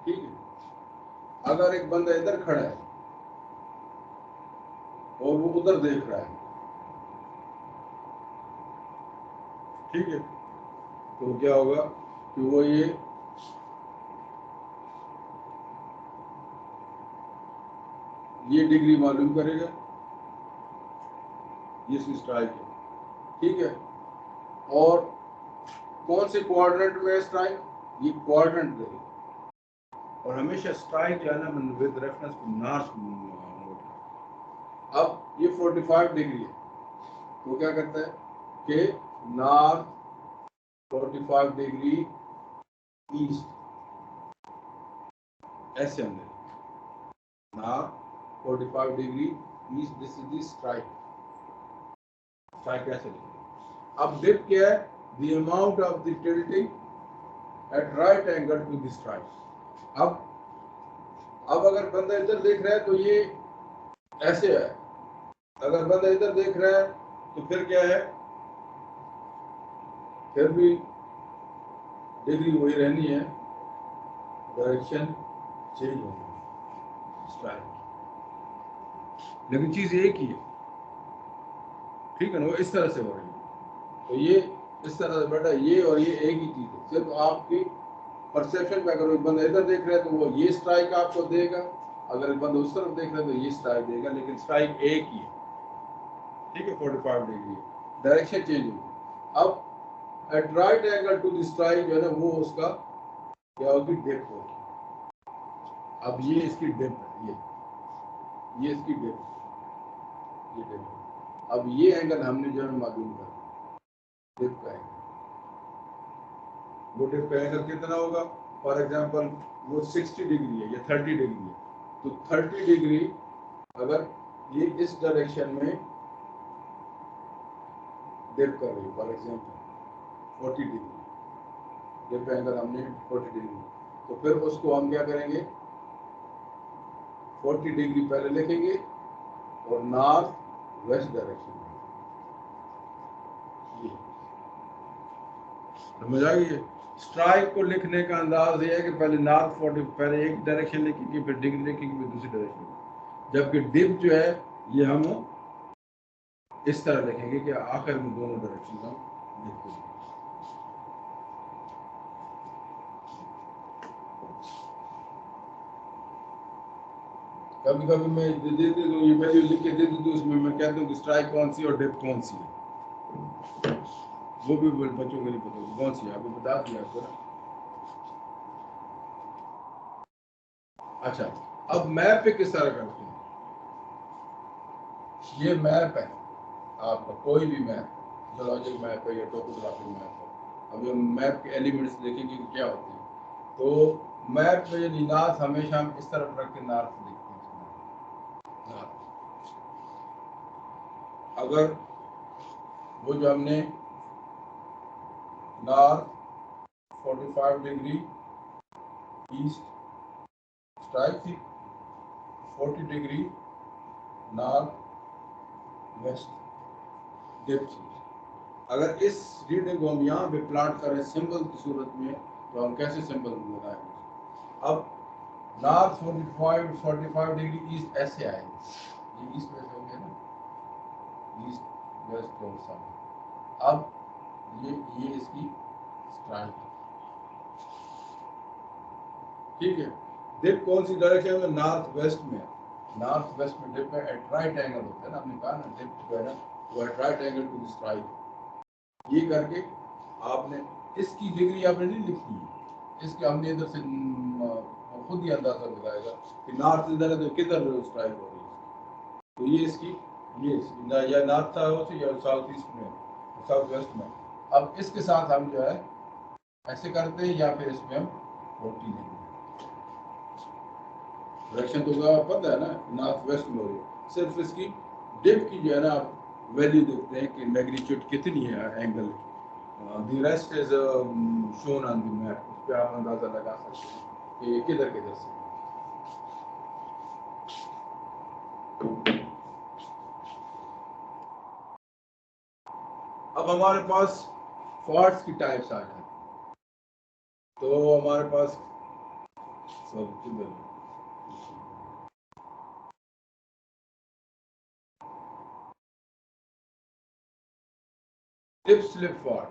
Speaker 1: ठीक है। अगर एक बंदा इधर खड़ा है और वो उधर देख रहा है, ठीक है, तो क्या होगा कि वो ये डिग्री मालूम करेगा, ये इसकी स्ट्राइक है, ठीक है। और कौन से क्वाड्रेंट में स्ट्राइक, ये क्वाड्रेंट देगा, और हमेशा स्ट्राइक जो है ना with reference to north note. अब ये 45 डिग्री है, तो क्या करता है कि नॉर्थ 45 डिग्री ईस्ट, ऐसे हम देखें, north 45 degree east, this is the strike. Strike ऐसे देखें। अब डिप क्या है, the amount of the tilting at right angle to the strike. अब अगर बंदा इधर देख रहा है तो ये ऐसे है, अगर बंदा इधर देख रहा है तो फिर क्या है, फिर भी डिग्री वही रहनी है, डायरेक्शन चेंज होगी स्ट्राइक, लेकिन चीज एक ही है, ठीक है ना। वो इस तरह से हो रही है, तो ये इस तरह से बेटा, ये और ये एक ही चीज है, सिर्फ आपकी परसेप्शन पे। अगर बंदा इधर देख रहा है तो वो ये स्ट्राइक आपको देगा, अगर बंदा उस तरफ देख रहा है तो ये स्ट्राइक देगा, लेकिन स्ट्राइक एक ही है, ठीक है। 45 डिग्री डायरेक्शन चेंज होगी। अब at right angle to the strike जो है ना, वो उसका क्या होगी, डिप होगी। अब ये इसकी डिप है, ये इसकी डिप, ये डिप। अब ये एंगल हमने जो है मालूम कर, डिप का एंगल, वो डिप का एंगल कितना होगा, फॉर एग्जांपल वो 60 डिग्री है या 30 डिग्री है, तो 30 डिग्री अगर ये इस डायरेक्शन में डिप कर रही है, for example 40 degree dip angle हमने 40 डिग्री, तो फिर उसको हम क्या करेंगे, 40 डिग्री पहले लिखेंगे और नॉर्थ वेस्ट डायरेक्शन में, ये समझ आ गई। स्ट्राइक को लिखने का अंदाज ये है कि पहले नॉर्थ 40, पहले एक डायरेक्शन लिखेंगे, फिर डिग्री लिखेंगे, फिर दूसरी डायरेक्शन, जबकि डिप जो है ये हम इस तरह लिखेंगे कि आखिर में दोनों डायरेक्शन का लिखेंगे। कभी कभी मैं दे देती हूँ, ये वैल्यू लिख के दे देती हूँ, उसमें मैं कहता हूँ कि स्ट्राइक कौन सी और डिप कौन सी है, वो भी बच्चों को नहीं पता कौन सी है, आपको बता दिया आपको ना। अच्छा, अब मैप पे किस तरह करते हैं, ये मैप है आपका, कोई भी मैप, जोलॉजिकल मैप है या टोपोग्राफिक मैप है। अभी हम मैप के एलिमेंट्स देखेंगे कि क्या होते हैं। तो मैप में यानी नॉर्थ हमेशा हम इस तरफ रख के नॉर्थ देखते हैं, नॉर्थ। अगर वो जो हमने नॉर्थ 45 डिग्री ईस्ट स्ट्राइक थी, 40 डिग्री नॉर्थ वेस्ट डिप थी, अगर इस रीडिंग को हम यहाँ पे प्लॉट करें सिंबल की सूरत में, तो हम कैसे सिंबल बनाएंगे। अब नॉर्थ 45 डिग्री ईस्ट ऐसे आएंगे, ये ईस्ट वेस्ट हो गया ना, ईस्ट वेस्ट और साउथ। अब ये इसकी स्ट्राइक, ठीक है। डिप कौन सी डायरेक्शन में, नॉर्थ वेस्ट में, नॉर्थ वेस्ट में डिप है, एट राइट एंगल होता है ना, हमने कहा ना डिप जो है ना वो at right angle to the strike. ये करके आपने इसकी डिग्री आपने नहीं लिखी है, इसके हमने इधर से खुद ही अंदाजा लगाएगा कि नॉर्थ इधर है तो किधर स्ट्राइक हो रही है। तो ये इसकी या नॉर्थ साउथ या साउथ ईस्ट में, साउथ वेस्ट में। अब इसके साथ हम जो है ऐसे करते हैं, या फिर इसमें हम 40 लेंगे, डायरेक्शन तो होगा पता है ना, नॉर्थ वेस्ट में हो रही है। सिर्फ इसकी डिप की जो है ना आप वैल्यू देखते हैं कि मैग्नीट्यूड कितनी है angle, the rest is shown on the map, उस पर आप अंदाजा लगा सकते हैं कि ये किधर किधर से। अब हमारे पास फॉल्ट्स की टाइप्स आ जाए, तो हमारे पास सब किधर tip slip fault,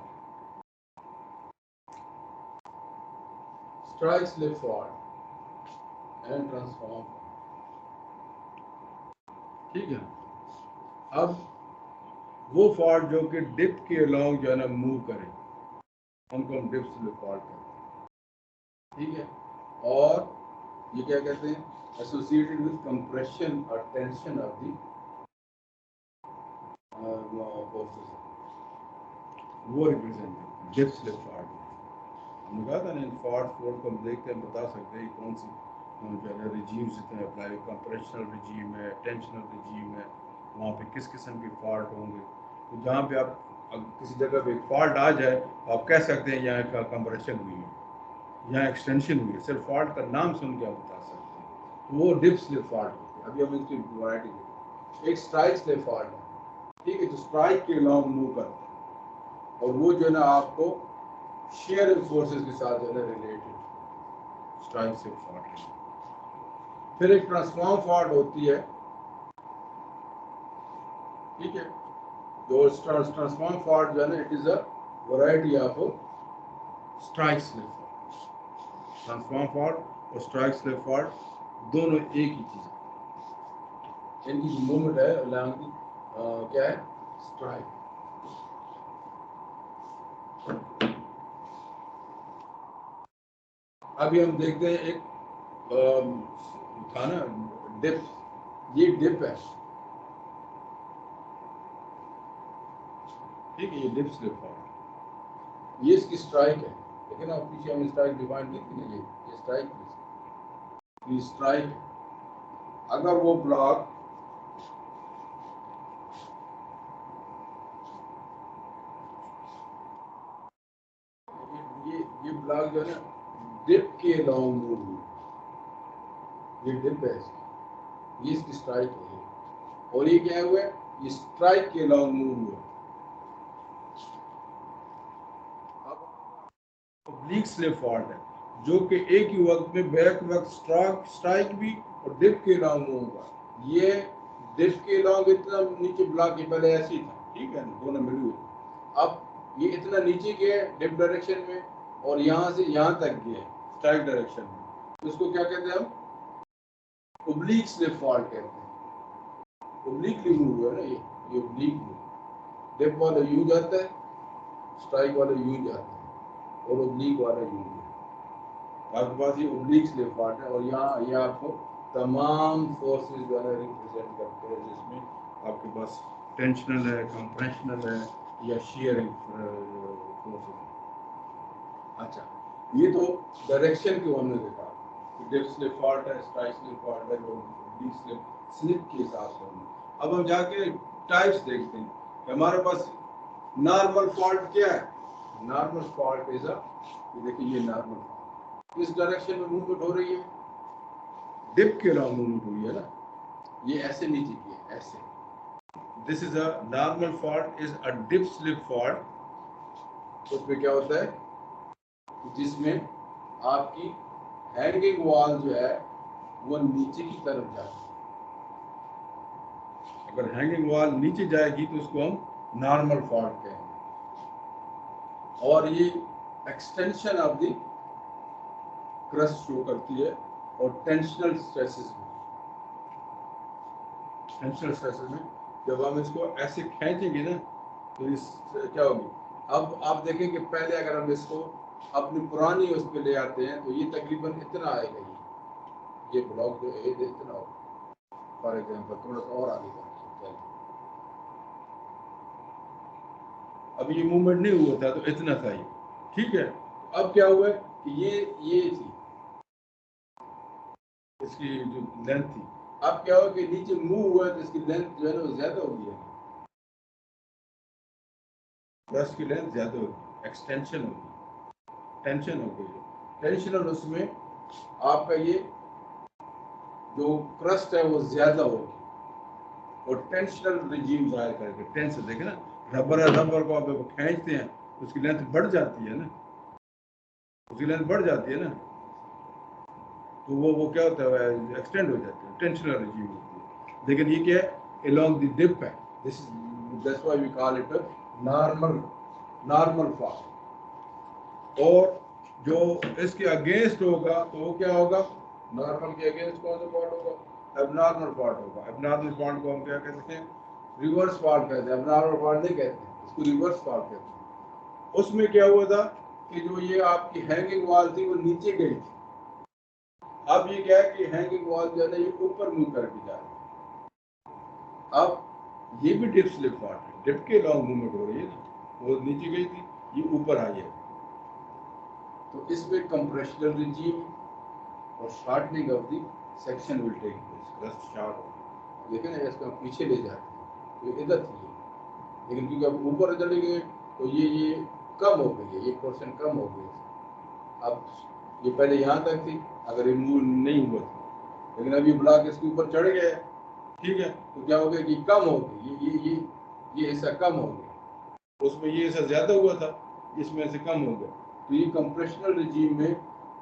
Speaker 1: strike slip fault and transform, ठीक है। अब वो फॉल्ट जो कि डिप के अलोंग जो है ना मूव करे, उनको हम डिप स्लिप फॉल्ट कहते हैं, ठीक है। और ये क्या कहते हैं, एसोसिएटेड विद कंप्रेशन और टेंशन ऑफ दी फोर्सेस, वो रिप्रेजेंट डिप स्लिप फॉल्ट। हमने कहा था ना, इन फॉल्ट को हम देखते हैं, बता सकते हैं कौन सी जो है रिजीम्स इतने अप्लाई, कंप्रेशनल रिजीम है, टेंशनल रिजीम है, वहाँ पे किस किस्म के फॉल्ट होंगे। तो जहाँ पे आप किसी जगह पे फॉल्ट आ जाए, आप कह सकते हैं यहाँ का कंप्रेशन हुई है, यहाँ एक्सटेंशन हुई है, सिर्फ फॉल्ट का नाम सुन के आप बता सकते हैं, तो वो डिप स्लिप फॉल्ट होती है। अभी हम इसकी वैरायटी देखते हैं। एक स्ट्राइक स्लिप फॉल्ट है, ठीक है, जो स्ट्राइक के लॉन्ग मूव करता है, और वो जो है ना आपको शेयर फोर्सेस के साथ जो है रिलेटेड, स्ट्राइक स्लिप फॉल्ट है। फिर एक ट्रांसफॉर्म फॉल्ट होती है, ठीक है, जो ट्रांसफॉर्म फॉल्ट जो है ना, it is a variety of strike slip fault. Transform fault और स्ट्राइक स्लिप फॉल्ट दोनों एक ही चीज है, इनकी जो मूवमेंट है अलॉन्ग क्या है, स्ट्राइक। अभी हम देखते हैं एक था ना डिप, ये डिप है, ठीक है, ये डिप स्लिप फॉल्ट, ये इसकी स्ट्राइक है, लेकिन आप पीछे हम स्ट्राइक डिफाइन की थी ना, ये स्ट्राइक, ये स्ट्राइक, अगर वो ब्लॉक ये ब्लॉक जो है ना डिप के लॉन्ग मूव हुई, ये डिप है इसकी, ये इसकी स्ट्राइक है, और ये क्या हुआ है, ये स्ट्राइक के लॉन्ग मूव हुआ। ओब्लिक स्लिप फॉल्ट है जो कि एक ही वक्त में बैक वक्त स्ट्राइक भी और डिप के लॉन्ग मूव हुआ। ये डिप के लॉन्ग इतना नीचे ब्लॉक के पहले ऐसे ही था, ठीक है, दोनों मिले हुए, अब ये इतना नीचे गया डिप डायरेक्शन में और यहाँ से यहाँ तक गया स्ट्राइक डायरेक्शन में, तो उसको क्या कहते हैं हम, ओब्लिक स्लिप फॉल्ट कहते हैं। ओब्लिकली मूव हुआ ना ये ओब्लिक मूव, डिप वाला यूं जाता है, स्ट्राइक वाला यूं जाता है और ओब्लिक वाला यूं जाता है। आपके पास ये ओब्लिक स्लिप फॉल्ट है और यहाँ ये आपको तमाम फोर्सेस जो है रिप्रेजेंट करते हैं, जिसमें आपके पास टेंशनल है, कंप्रेशनल है या शियरिंग फोर्सेस। अच्छा, ये तो डायरेक्शन के हमने देखा, डिप स्लिप फॉल्ट है, स्ट्राइक स्लिप फॉल्ट है, जो स्लिप के हिसाब से हमने। अब हम जाके टाइप्स देखते हैं कि हमारे पास नॉर्मल फॉल्ट क्या है। नॉर्मल फॉल्ट इज अ, देखिए ये नॉर्मल इस डायरेक्शन में मूवमेंट हो रही है, डिप के लॉन्ग मूवमेंट हुई है ना, ये ऐसे नीचे की है ऐसे, this is a normal fault is a dip slip fault. उसमें क्या होता है, जिसमें आपकी हैंगिंग वॉल जो है वो नीचे की तरफ जाती है। अगर हैंगिंग वॉल नीचे जाएगी तो उसको हम नॉर्मल फॉल्ट कहेंगे। और ये extension of the crust show करती है और टेंशनल स्ट्रेसेस में, टेंशनल स्ट्रेसेस में जब हम इसको ऐसे खींचेंगे ना तो इस क्या होगी। अब आप देखें कि पहले अगर हम इसको अपनी पुरानी उस पर ले आते हैं तो ये तकरीबन इतना आएगा, ये ब्लॉक जो है इतना होगा। फॉर एग्जाम्पल थोड़ा सा और आगे बढ़ते हैं, अब ये मूवमेंट नहीं हुआ था तो इतना था ये, ठीक है। अब क्या हुआ कि ये थी इसकी जो लेंथ थी, अब क्या हुआ कि नीचे मूव हुआ तो इसकी लेंथ जो है ना वो ज्यादा हो गई है, ब्रश की लेंथ ज्यादा होगी, एक्सटेंशन होगी, टेंशन हो गई, टेंशनल उसमें आपका ये जो क्रस्ट है वो ज्यादा होगी और टेंशनल रिजीम जाहिर करके टेंशन, देखे ना रबर को आप खींचते हैं उसकी लेंथ बढ़ जाती है ना, उसकी लेंथ बढ़ जाती है ना, तो वो क्या होता है, एक्सटेंड हो जाती है, टेंशनल रिजीम होती है। लेकिन ये क्या है, अलोंग द डिप है, this is that's why we call it normal fall. और जो इसके अगेंस्ट होगा तो वो क्या होगा, नॉर्मल के अगेंस्ट कौन सा फॉल्ट होगा, एबनॉर्मल फॉल्ट होगा। एबनॉर्मल फॉल्ट को हम क्या कहते हैं, रिवर्स फॉल्ट कहते हैं, एबनॉर्मल फॉल्ट नहीं कहते, इसको रिवर्स फॉल्ट कहते हैं। उसमें क्या हुआ था कि जो ये आपकी हैंगिंग वॉल थी वो नीचे गई थी, अब ये क्या है कि हैंगिंग वॉल जो है ना ये ऊपर मूव करके जा रही है। अब ये भी डिप स्लिप फॉल्ट है, डिप के लॉन्ग मूवमेंट हो रही है ना, वो नीचे गई थी ये ऊपर आई है, तो इसमें कंप्रेशनल रिजीम और shortening of the section will take place, crust short होगा। देखें ना इसको पीछे ले जाते हैं तो इधर थी, लेकिन क्योंकि अब ऊपर चले गए तो ये कम हो गई है, ये पोर्शन कम हो गई। अब ये पहले यहाँ तक थी, अगर ये मूव नहीं हुआ था, लेकिन अभी ब्लॉक इसके ऊपर चढ़ गया, ठीक है, तो क्या हो गया कि कम हो गई, ये हिस्सा कम हो गया, उसमें ये हिस्सा ज्यादा हुआ था, इसमें से कम हो गया। तो ये कंप्रेशनल रिजीम में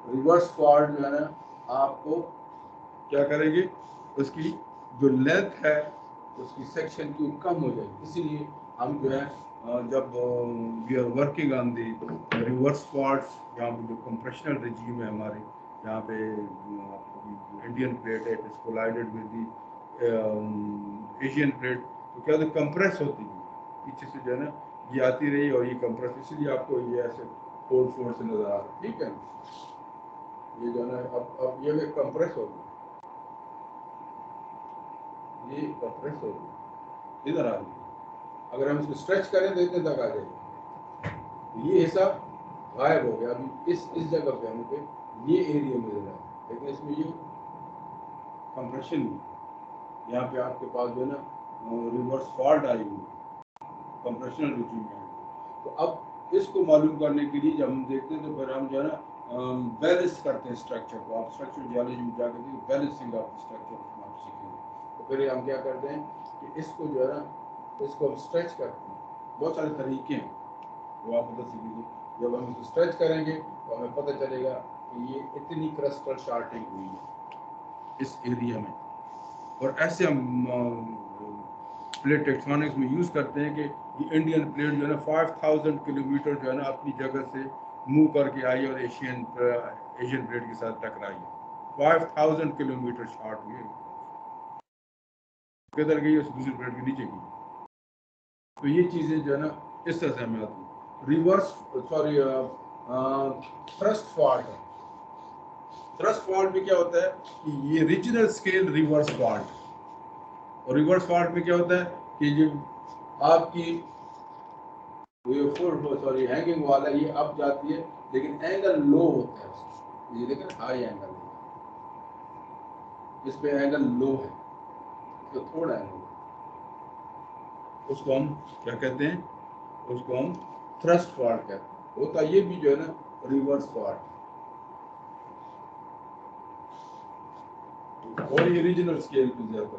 Speaker 1: रिवर्स फॉल्ट जो है ना आपको क्या करेंगे, उसकी जो लेंथ है उसकी सेक्शन की कम हो जाएगी। इसीलिए हम जो है जब we are working on the reverse faults, यहाँ पे जो कंप्रेशनल रिजीम है हमारे यहाँ पे, इंडियन प्लेट है, it is collided with the Asian plate, तो क्या होता है कंप्रेस होती है पीछे से जो है ना, ये आती रही और ये कंप्रेस, इसलिए आपको ये ऐसे फोल्ड से नजर आ रहा है, ठीक है। ये जो है ना अब ये कंप्रेस हो गई, ये कंप्रेस हो गई, इधर आ गई। अगर हम इसको स्ट्रेच करें तो इतने तक आ जाएगी, ये हिस्सा गायब हो गया। अभी इस जगह पे हमें पे ये एरिया मिल रहा है, लेकिन इसमें ये कंप्रेशन यहाँ पे आपके पास जो है ना रिवर्स फॉल्ट आई हुई है, कंप्रेशनल रिजीम में। तो अब इसको मालूम करने के लिए जब हम देखते हैं तो फिर हम जो है ना बैलेंस करते हैं स्ट्रक्चर को। आप स्ट्रक्चर जियोलॉजी में जाकर देखिए, बैलेंसिंग ऑफ स्ट्रक्चर उसमें आप सीखेंगे। तो फिर हम क्या करते हैं कि इसको जो है ना, इसको हम स्ट्रेच करते हैं। बहुत सारे तरीके हैं वो आप बता सीखेंगे। जब हम इसको स्ट्रेच करेंगे तो हमें पता चलेगा कि ये इतनी क्रस्टल शार्टिंग हुई है इस एरिया में। और ऐसे हम प्लेट टेक्टोनिक्स में यूज़ करते हैं कि ये इंडियन प्लेट जो है ना 5000 किलोमीटर जो है ना अपनी जगह से मूव करके आई और एशियन प्लेट के साथ टकराई है। 5000 किलोमीटर शॉर्ट हुई है, किधर गई उस दूसरी प्लेट के नीचे गई। तो ये चीज़ें जो है ना इस तरह से हमें आती है। रिवर्स सॉरी थ्रस्ट फॉल्ट है। थ्रस्ट फॉल्ट में क्या होता है कि ये रीजनल स्केल रिवर्स फॉल्ट। और रिवर्स फॉल्ट में क्या होता है कि जो आपकी सॉरी हैंगिंग वाल है ये अप जाती है, लेकिन एंगल लो होता है उसका। ये देखें हाई एंगल है, इस पे एंगल लो है, तो थोड़ा एंगल, उसको हम क्या कहते हैं, उसको हम थ्रस्ट फॉल्ट कहते हैं। होता ये भी जो है ना रिवर्स फॉल्ट। और ये रीजनल स्केल पे ज्यादा।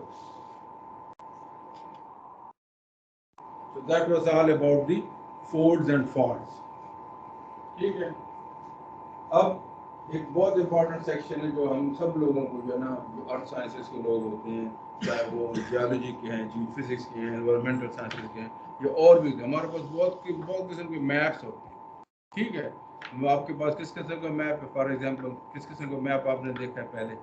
Speaker 1: So that was all about the folds and faults. ठीक है। अब एक बहुत इंपॉर्टेंट सेक्शन है जो हम सब लोगों को जो है ना, जो अर्थ साइंसेस के लोग होते हैं, चाहे वो जियोलॉजी के हैं, जियो फिजिक्स के हैं, एनवायरमेंटल साइंसेस के हैं, या और भी हमारे पास बहुत किस्म के मैप्स होते हैं। ठीक है। वो आपके पास किस किस्म का मैप है? फॉर एग्जांपल किस किस्म का मैप आपने देखा है पहले?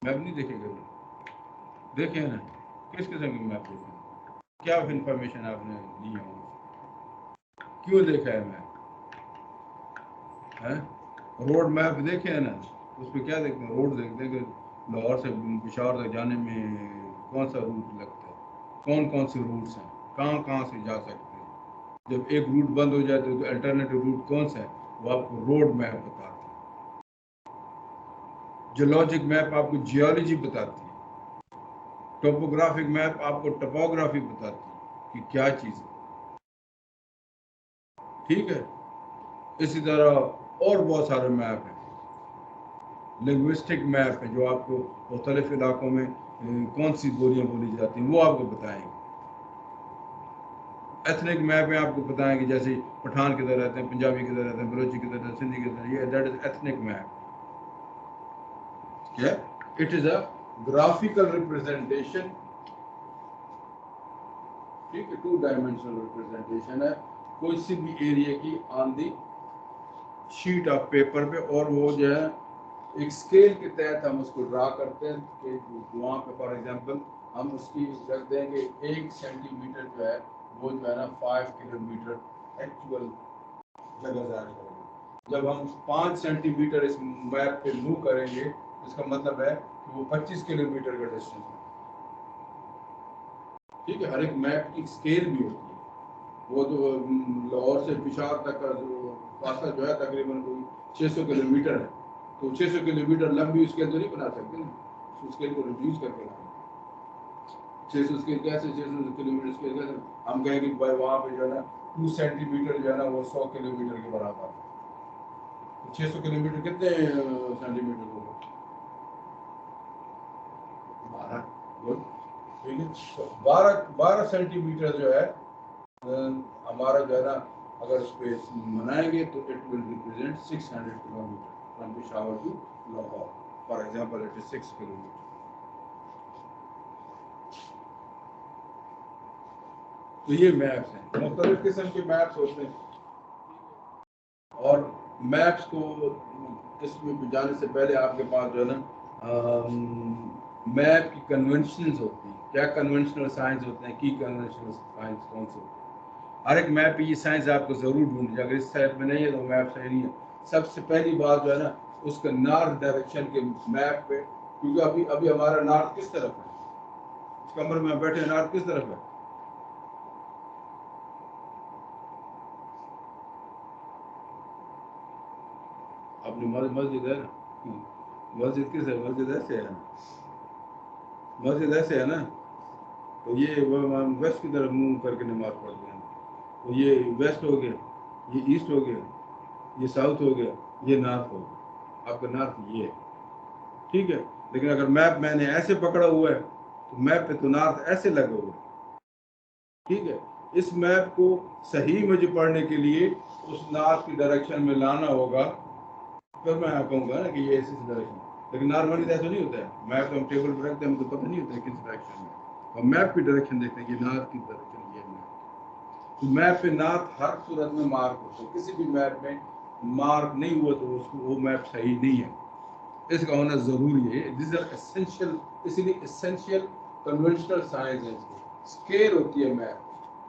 Speaker 1: मैप नहीं देखेगा, देखे हैं ना? किस किस्म के मैप देखे हैं? क्या इंफॉर्मेशन आपने ली है उनसे? क्यों देखा है मैप? है रोड मैप देखे हैं ना? उस पर क्या देखते हैं? रोड देखते हैं कि लाहौर से पिशावर तक जाने में कौन सा रूट लगता है, कौन कौन से रूट्स हैं, कहाँ कहाँ से जा सकते हैं। जब एक रूट बंद हो जाते है तो अल्टरनेटिव रूट कौन सा है वो आपको रोड मैप बताता है। जियोलॉजिक मैप आपको जियोलॉजी बताती है। टोपोग्राफिक मैप आपको टोपोग्राफी बताती है कि क्या चीज़ है। ठीक है। इसी तरह और बहुत सारे मैप हैं। लिंग्विस्टिक मैप है जो आपको मुख्तलिफ इलाकों में कौन सी बोलियाँ बोली जाती हैं वो आपको बताएंगे। एथनिक मैप में आपको बताएंगे, जैसे पठान किधर रहते हैं, पंजाबी किधर रहते हैं, बलोची किधर रहते हैं, सिंधी किधर, ये दैट इज एथनिक मैप। क्या? It is a graphical representation. ठीक है, 2 डायमेंशनल रिप्रेजेंटेशन है कोई सी भी एरिया की on the sheet of paper पे, और वो जो है एक स्केल के तहत हम उसको ड्रा करते हैं कि वहाँ पे फॉर एग्जांपल हम उसकी रख देंगे 1 सेंटीमीटर जो है वो जो है ना 5 किलोमीटर एक्चुअल जगह ज़ाहिर करेंगे। जब हम 5 सेंटीमीटर इस मैप पे मूव करेंगे इसका मतलब है कि वो 25 किलोमीटर का डिस्टेंस है। ठीक है। हर एक मैप की स्केल भी होती है। वो तो लाहौर से पिशावर तक का जो फासला जो है तकरीबन कोई 600 किलोमीटर है, तो 600 किलोमीटर लंबी स्केल तो नहीं बना सकते ना, उस स्केल को रिड्यूस करके लाएंगे। 600 स्केल कैसे, 600 किलोमीटर स्केल कैसे? हम कहेंगे भाई वहाँ पे जो है ना 2 सेंटीमीटर जो है ना वो 100 किलोमीटर के बराबर है। तो 600 किलोमीटर कितने सेंटीमीटर होगा? 12। गुड। ठीक है। तो 12 सेंटीमीटर जो है हमारा जो है ना, अगर उस पर मनाएंगे तो it will represent 600 kilometre from Peshawar to Lahore. For example it is 6 kilometre. तो ये मैप्स हैं, मुख्तलिफ किस्म के मैप्स होते हैं। और मैप्स को इसमें जाने से पहले आपके पास जो है ना मैप की कन्वेंशनल्स होती हैं। क्या कन्वेंशनल साइंस होते हैं? की कन्वेंशनल साइंस कौन से होते हैं? हर एक मैप पे ये साइंस आपको ज़रूर ढूंढनी है। अगर इस साइड में नहीं है तो मैप सही नहीं है। सबसे पहली बात जो है ना उसका नॉर्थ डायरेक्शन के मैप पे, क्योंकि अभी अभी हमारा नॉर्थ किस तरफ है? इस कमरे में बैठे नॉर्थ किस तरफ है? अपनी मस्जिद है ना, मस्जिद किस है? मस्जिद ऐसे है ना, मस्जिद ऐसे है ना, तो ये वो वेस्ट की तरफ मुंह करके नमाज पढ़ते हैं, तो ये वेस्ट हो गया, ये ईस्ट हो गया, ये साउथ हो गया, ये नॉर्थ हो गया, आपका नॉर्थ ये है, ठीक है। लेकिन अगर मैप मैंने ऐसे पकड़ा हुआ है तो मैप पे तो नॉर्थ ऐसे लगा हुआ है, ठीक है। इस मैप को सही मुझे पढ़ने के लिए उस नॉर्थ की डायरेक्शन में लाना होगा, फिर मैं कहूँगा ना कि ये ऐसी डायरेक्शन। लेकिन नॉर्मली ऐसा नहीं होता है, मैप तो हम टेबल पर रखते हैं, हमको पता नहीं होता है किस डायरेक्शन में, और मैप की डायरेक्शन देखते हैं कि नॉर्थ की डायरेक्शन ये मैप, तो मैप पे नॉर्थ हर सूरत में मार्क होता है, किसी भी मैप में मार्क नहीं हुआ तो उसको वो मैप सही नहीं है, इसका होना जरूरी है। दिस आर एसेंशियल, इसलिए एसेंशियल कन्वेंशनल साइंस है। इसको स्केल होती है मैप,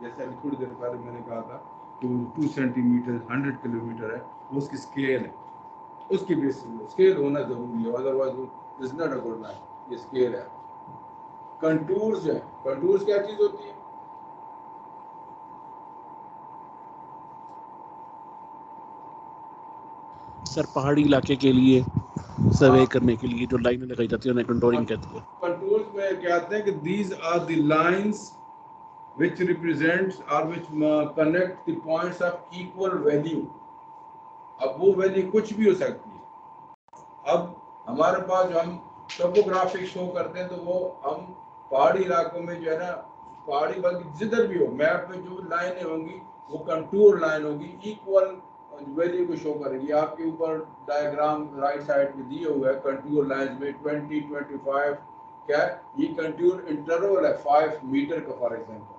Speaker 1: जैसे अभी थोड़ी देर पहले मैंने कहा था कि 2 सेंटीमीटर 100 किलोमीटर है, वो उसकी स्केल है, उसकी बेसिस में स्केल होना जरूरी है, otherwise is not a good map. ये स्केल है। कंटूर्स है, कंटूर्स क्या चीज होती है?
Speaker 3: सर पहाड़ी इलाके के लिए सर्वे करने के लिए जो लाइनें लगाई जाती है उन्हें कंटूरिंग कहते हैं।
Speaker 1: कंटूर्स में क्या आते हैं कि these are the lines which represents or which connect the points of equal value। अब वो वैल्यू कुछ भी हो सकती है। अब हमारे पास जो हम टोपोग्राफिक शो करते हैं तो वो हम पहाड़ी इलाकों में जो है ना, पहाड़ी बल्कि जिधर भी हो मैप में जो लाइनें होंगी वो कंटूर लाइन होगी, इक्वल वैल्यू को शो करेगी। आपके ऊपर डायग्राम राइट साइड में दिए हुए है कंटूर लाइन में 20, 25 क्या है? ये कंटूर इंटरवल है 5 मीटर का फॉर एग्जाम्पल,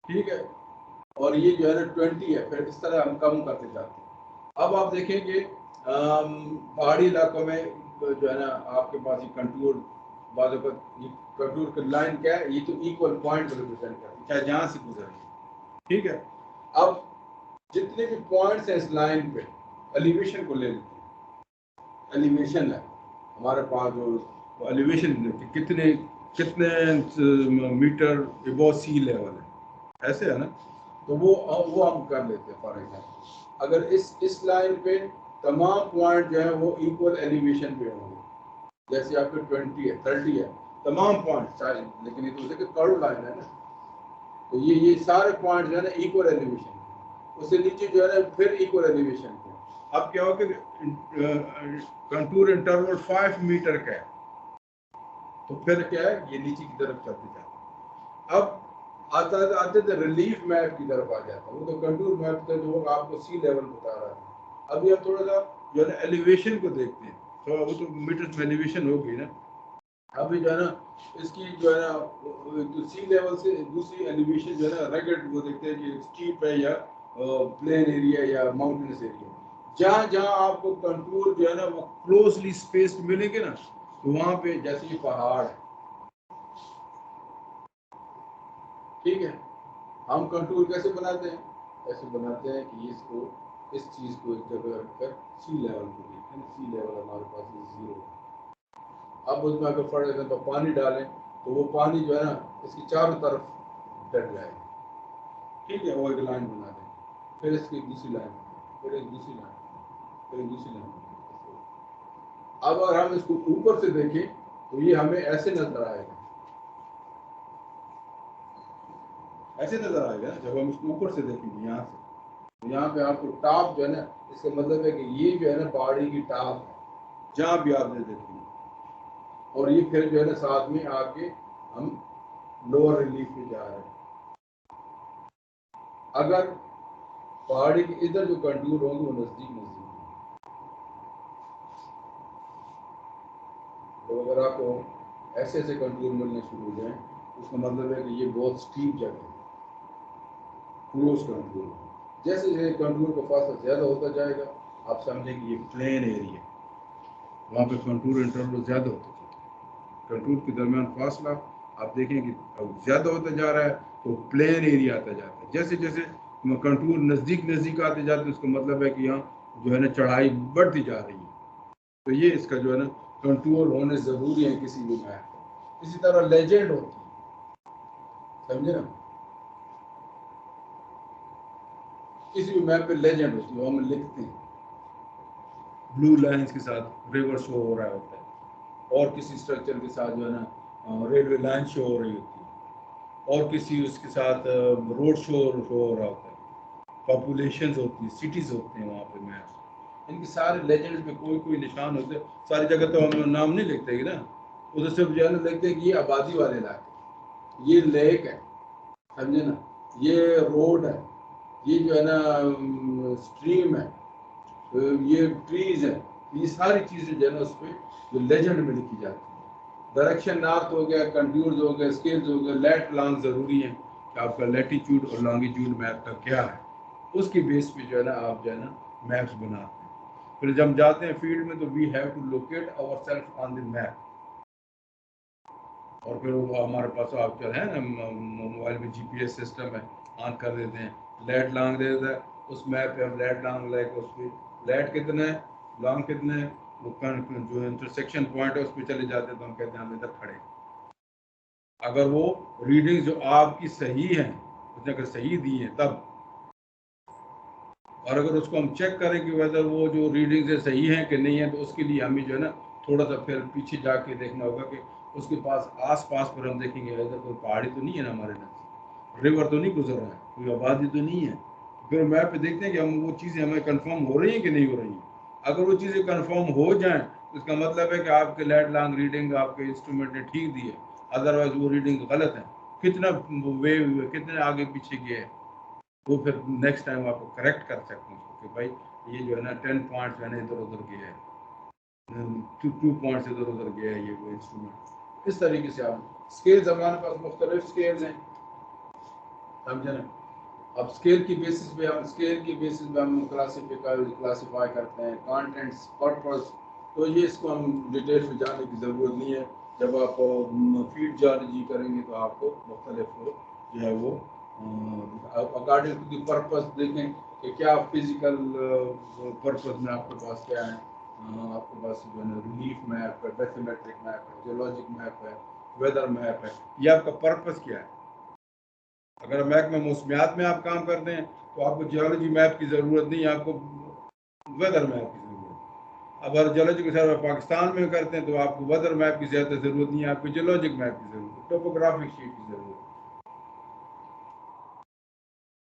Speaker 1: ठीक है। और ये जो है ना 20 है, फिर इस तरह हम कम करते जाते हैं। अब आप देखेंगे पहाड़ी इलाकों में जो है ना आपके पास ये कंटूर, बाजू पर ये कंटूर की लाइन क्या है, ये तो इक्वल पॉइंट रिप्रेजेंट करती है, चाहे जहाँ से गुजरे, ठीक है। अब जितने भी पॉइंट्स हैं इस लाइन पे, एलिवेशन को ले लेते हैं। एलिवेशन है हमारे पास, जो एलिवेशन कितने कितने मीटर अबव सी लेवल है, ऐसे है ना, तो वो हम कर लेते हैं। फॉर एग्जाम्पल अगर इस लाइन पे तमाम पॉइंट जो है वो इक्वल एलिवेशन पे होंगे, जैसे आपके 20 है 30 है तमाम पॉइंट सारे, लेकिन ये तो देखिए कर्व लाइन है ना, तो ये सारे पॉइंट जो है ना इक्वल एलिवेशन, उससे नीचे जो है ना फिर इक्वल एलिवेशन पे। अब क्या हो कि कंटूर इंटरवल 5 मीटर का है, तो फिर क्या है ये नीचे की तरफ चलते जाते हैं। अब आते थे रिलीफ मैप की तरफ आ जाता है, वो तो कंटूर मैप था जो आपको सी लेवल बता रहा है। अभी हम थोड़ा सा जो है ना एलिवेशन को देखते हैं, तो वो तो मीटर में एलिवेशन हो गई ना। अभी जो है ना इसकी जो है ना तो सी लेवल से दूसरी एलिवेशन जो है ना रगड़, वो देखते हैं कि स्टीप है या प्लेन एरिया या माउंटेनस एरिया। जहाँ जहाँ आपको कंटूर जो है ना वो क्लोजली स्पेस्ड मिलेंगे ना, तो वहाँ पे जैसे ये पहाड़ है, ठीक है। हम कंटूर कैसे बनाते हैं? ऐसे बनाते हैं कि इसको, इस चीज को एक जगह रखकर सी लेवल को देखते हैं। सी लेवल हमारे पास ये 0 है। अब उसमें अगर फॉर एग्जाम्पल पानी डालें तो वो पानी जो है ना इसकी चारों तरफ डट जाएगा, ठीक है। वो एक लाइन बना दें, फिर इसकी दूसरी लाइन, फिर एक दूसरी लाइन, फिर एक दूसरी लाइन। अब अगर हम इसको ऊपर से देखें तो ये हमें ऐसे नजर आएगा, ऐसे नजर आएगा जब हम इसको ऊपर से देखेंगे यहाँ से। तो यहाँ पे आपको टॉप जो है ना, इसका मतलब है कि ये जो है ना पहाड़ी की टॉप है, जहाँ भी आप देखेंगे। और ये फिर जो है ना साथ में आके हम लोअर रिलीफ पे जा रहे हैं। अगर पहाड़ी के इधर जो कंटूर होंगे वो नजदीक नजदीक होंगे, तो अगर आपको ऐसे ऐसे कंटूर मिलने शुरू हो जाए उसका मतलब है कि ये बहुत स्टीप जगह है, क्लोज कंटूर। जैसे जैसे कंटूर का फासला ज्यादा होता जाएगा आप समझें कि ये प्लेन एरिया, वहाँ पे कंटूर इंटरवल ज्यादा होता जाता है। कंटूर के दरमियान फासला आप देखें कि ज्यादा होता जा रहा है तो प्लेन एरिया आता जाता है। जैसे जैसे कंटूर नजदीक नजदीक आते जाते हैं उसका मतलब है कि यहाँ जो है ना चढ़ाई बढ़ती जा रही है। तो ये इसका जो है ना कंटूर होने जरूरी है किसी भी मैप। इसी तरह लेजेंड होती है, समझे ना, किसी भी मैप पे लेजेंड होती है, हम लिखते हैं ब्लू लाइंस के साथ रिवर शो हो रहा होता है, और किसी स्ट्रक्चर के साथ जो है ना रेलवे लाइन शो हो रही होती है, और किसी उसके साथ रोड शो हो रहा होता है, पॉपुलेशंस होती है, सिटीज़ होते हैं वहाँ पे मैप्स। इनके सारे लेजेंड्स में कोई कोई निशान होते हैं। सारी जगह तो हम नाम नहीं लिखते कि ना, उधर सिर्फ जो है ना लिखते हैं कि ये आबादी वाले इलाके, ये लेक है, समझे ना, ये रोड है, ये जो है ना स्ट्रीम है, ये ट्रीज है, ये सारी चीज़ें जो है ना उस पर जो लेजेंड में लिखी जाती है। डायरेक्शन नॉर्थ हो गया, कंट्यूर्स हो गए, स्केल्स हो गए, लेट लॉन्ग ज़रूरी है कि आपका लैटिट्यूड और लॉन्गिट्यूड मैप का क्या है, उसकी बेस पे जो है ना आप जो है ना मैप्स बनाते हैं। फिर जब जाते हैं फील्ड में तो we have to locate our self on the map, और फिर वो हमारे पास आप जो है ना मोबाइल में जीपीएस सिस्टम है, ऑन कर देते हैं, लेट लॉन्ग दे देता है, उस मैप पे हम लेट लॉन्ग लाइक उस पर लेट कितने है, लॉन्ग कितने है, वो जो इंटरसेक्शन पॉइंट है उस पर चले जाते हैं तो हम कहते हैं हम इधर खड़े। अगर वो रीडिंग जो आपकी सही है, उसने अगर सही दी है तब, और अगर उसको हम चेक करें कि वेदर वो जो रीडिंग्स है सही है कि नहीं है, तो उसके लिए हमें जो है ना थोड़ा सा फिर पीछे जाके देखना होगा कि उसके पास आस पास पर हम देखेंगे इधर कोई पहाड़ी तो नहीं है ना, हमारे नज़दीक रिवर तो नहीं गुजर रहा है, कोई आबादी तो नहीं है। फिर मैप पे देखते हैं कि हम वो चीज़ें हमें कंफर्म हो रही हैं कि नहीं हो रही हैं। अगर वो चीज़ें कंफर्म हो जाएं तो इसका मतलब है कि आपके लेट लॉन्ग रीडिंग आपके इंस्ट्रूमेंट ने ठीक दी है, अदरवाइज वो रीडिंग गलत है। कितना वे कितने आगे पीछे गए है, वो फिर नेक्स्ट टाइम आपको करेक्ट कर सकते हैं कि भाई ये जो है ना 10 पॉइंट्स जो है ना इधर उधर गया है, 2 पॉइंट्स इधर उधर गया है ये वो इंस्ट्रूमेंट। इस तरीके से आप स्केल्स, हमारे पास मुख्तलिफ स्केल्स हैं, समझे ना। अब स्केल की बेसिस पे हम क्लासीफाई करते हैं कंटेंट्स, पर्पस, तो ये इसको हम डिटेल में जाने की ज़रूरत नहीं है। जब आप फील्ड जियोलॉजी करेंगे तो आपको मुख्तलिफ जो है वो अकॉर्डिंग टू द पर्पस देखें कि क्या फिजिकल पर्पस में आपके पास क्या है। आपके पास जो है ना रिलीफ मैप है, बैथोमेट्रिक मैप है, जियोलॉजिक मैप है, वेदर मैप है, ये आपका पर्पस क्या है। अगर मैप में मौसमियात में आप काम करते हैं तो आपको जियोलॉजी मैप की ज़रूरत नहीं है, आपको वेदर मैप की ज़रूरत है। अगर जियोलॉजी के साथ पाकिस्तान में करते हैं तो आपको वेदर मैप की ज़्यादा ज़रूरत नहीं है, आपको जियोलॉजिक मैप की ज़रूरत है, टोपोग्राफिक शीट की ज़रूरत है।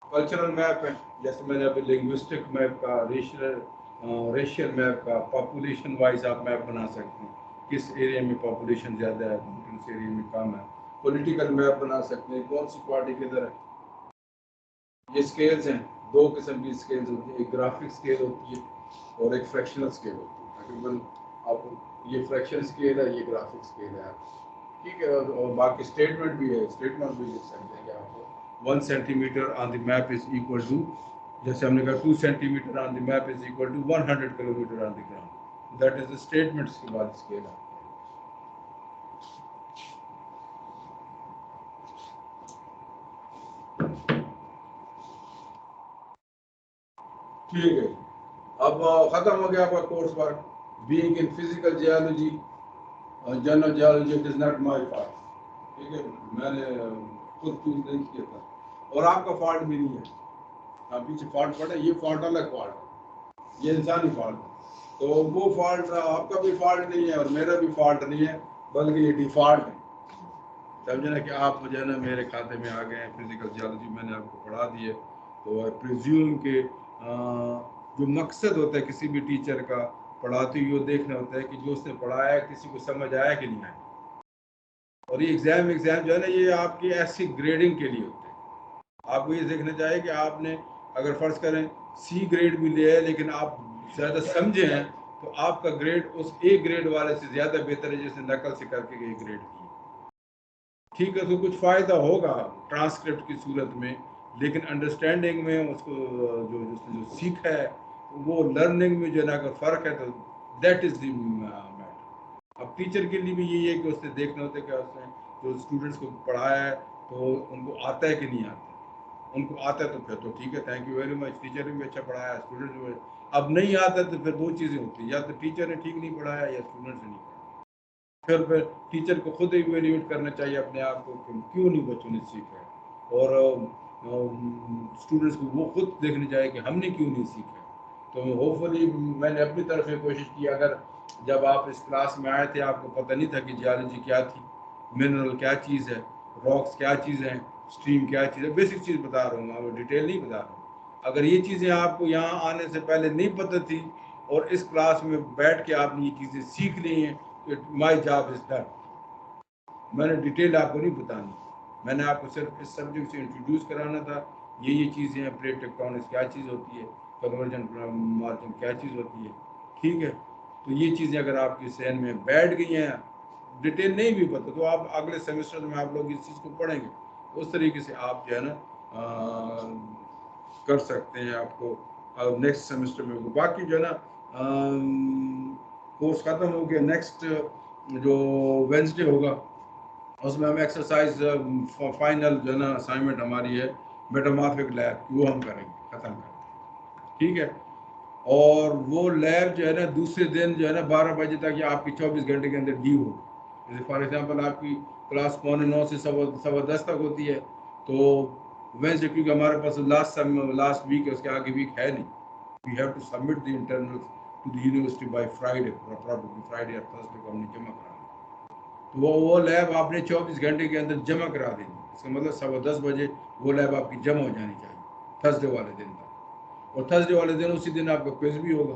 Speaker 1: कल्चरल मैप है, जैसे मैंने अभी लिंग्विस्टिक मैप का, रेशियल मैप का, पॉपुलेशन वाइज आप मैप बना सकते हैं, किस एरिया में पॉपुलेशन ज़्यादा है, किस एरिया में कम है। पॉलिटिकल मैप बना सकते हैं, कौन सी पार्टी किधर है। ये स्केल्स हैं, दो किस्म की स्केल्स होती है, एक ग्राफिक स्केल होती है और एक फ्रैक्शनल स्केल होती है। तकरीबन आप ये फ्रैक्शन स्केल है, ये ग्राफिक स्केल है, ठीक है। और बाकी स्टेटमेंट भी है, स्टेटमेंट भी लिख सकते हैं कि आपको 1 centimetre on the map is equal to, जैसे हमने कहा 2 centimetre on the map is equal to 100 kilometre on the ground, that is the statements के बाद स्केल है। ठीक है, अब ख़त्म हो गया आपका course work, being in physical geology, general geology, it is not my fault, ठीक है, मैंने खुद चूज नहीं किया था, और आपका फॉल्ट भी नहीं है। आप पीछे फॉल्ट पड़ा, ये फॉल्ट अलग फॉल्ट है, ये इंसानी फॉल्ट है, तो वो फॉल्ट आपका भी फॉल्ट नहीं है और मेरा भी फॉल्ट नहीं है, बल्कि ये डिफ़ॉल्ट है। समझे ना कि आप जो है ना मेरे खाते में आ गए हैं, फिजिकल जियोलॉजी मैंने आपको पढ़ा दी है, तो आई प्रिज्यूम के जो मकसद होता है किसी भी टीचर का पढ़ाते हुए देखना होता है कि जो उसने पढ़ाया है किसी को समझ आया कि नहीं आया। और ये एग्ज़ाम जो है ना ये आपकी ऐसी ग्रेडिंग के लिए होते हैं। आपको ये देखना चाहिए कि आपने अगर फ़र्ज़ करें सी ग्रेड भी लिया है लेकिन आप ज़्यादा समझे हैं तो आपका ग्रेड उस ए ग्रेड वाले से ज़्यादा बेहतर है जिसने नकल से करके ए ग्रेड की। ठीक है, तो कुछ फ़ायदा होगा ट्रांसक्रिप्ट की सूरत में, लेकिन अंडरस्टैंडिंग में उसको जो जिसने जो सीखा है वो लर्निंग में जो है ना अगर फ़र्क है तो दैट इज़ द मैटर। अब टीचर के लिए भी यही है कि उसने देखना होता है कि उसने जो स्टूडेंट्स को पढ़ाया है तो उनको आता है कि नहीं आता। उनको आता है तो फिर तो ठीक है, thank you very much, teacher ने भी अच्छा पढ़ाया, स्टूडेंट भी। अब नहीं आता तो फिर दो चीज़ें होती हैं, या तो टीचर ने ठीक नहीं पढ़ाया या स्टूडेंट्स ने नहीं पढ़ाया। फिर टीचर को खुद इवेल्यूएट करना चाहिए अपने आप को कि क्यों नहीं बच्चों ने सीखा है, और स्टूडेंट्स को वो खुद देखना चाहिए कि हमने क्यों नहीं सीखा। तो होपफुली मैंने अपनी तरफ से कोशिश की, अगर जब आप इस क्लास में आए थे आपको पता नहीं था कि जियोलॉजी क्या थी, मिनरल क्या चीज़ है, रॉक्स क्या चीज़ है, स्ट्रीम क्या चीज़ है, बेसिक चीज़ बता रहा हूँ, मैं डिटेल नहीं बता रहा हूँ। अगर ये चीज़ें आपको यहाँ आने से पहले नहीं पता थी और इस क्लास में बैठ के आपने ये चीज़ें सीख ली हैं, तो माई जॉब इज़ डन। मैंने डिटेल आपको नहीं बतानी, मैंने आपको सिर्फ इस सब्जेक्ट से इंट्रोड्यूस कराना था। ये चीज़ें हैं, प्लेट टेक्टोनिक्स क्या चीज़ होती है, कन्वर्जन मार्जिन क्या चीज़ होती है, ठीक है। तो ये चीज़ें अगर आपकी सहन में बैठ गई हैं, डिटेल नहीं भी पता, तो आप अगले सेमेस्टर में आप लोग इस चीज़ को पढ़ेंगे, उस तरीके से आप जो है ना कर सकते हैं। आपको नेक्स्ट सेमेस्टर में बाकी जो है ना कोर्स ख़त्म हो गया, नेक्स्ट जो वेंसडे होगा उसमें हम एक्सरसाइज फाइनल जो है ना असाइनमेंट हमारी है मेटामॉर्फिक लैब, वो हम करेंगे, ख़त्म करेंगे, ठीक है। और वो लैब जो है ना दूसरे दिन जो है ना 12 बजे तक या आपकी 24 घंटे के अंदर ड्यू हो। जैसे फॉर एग्जांपल आपकी क्लास 9:15 से 10:15 तक होती है, तो वेंसडे क्योंकि हमारे पास लास्ट वीक है, उसके आगे वीक है नहीं, we have to submit the internals to the university by Friday, probably Friday या थर्सडे को हमने जमा कराना। तो वो लैब आपने 24 घंटे के अंदर जमा करा देनी, इसका मतलब 10:15 बजे वो लैब आपकी जमा हो जानी चाहिए थर्सडे वाले दिन तक। और थर्सडे वाले दिन उसी दिन आपका क्विज भी होगा,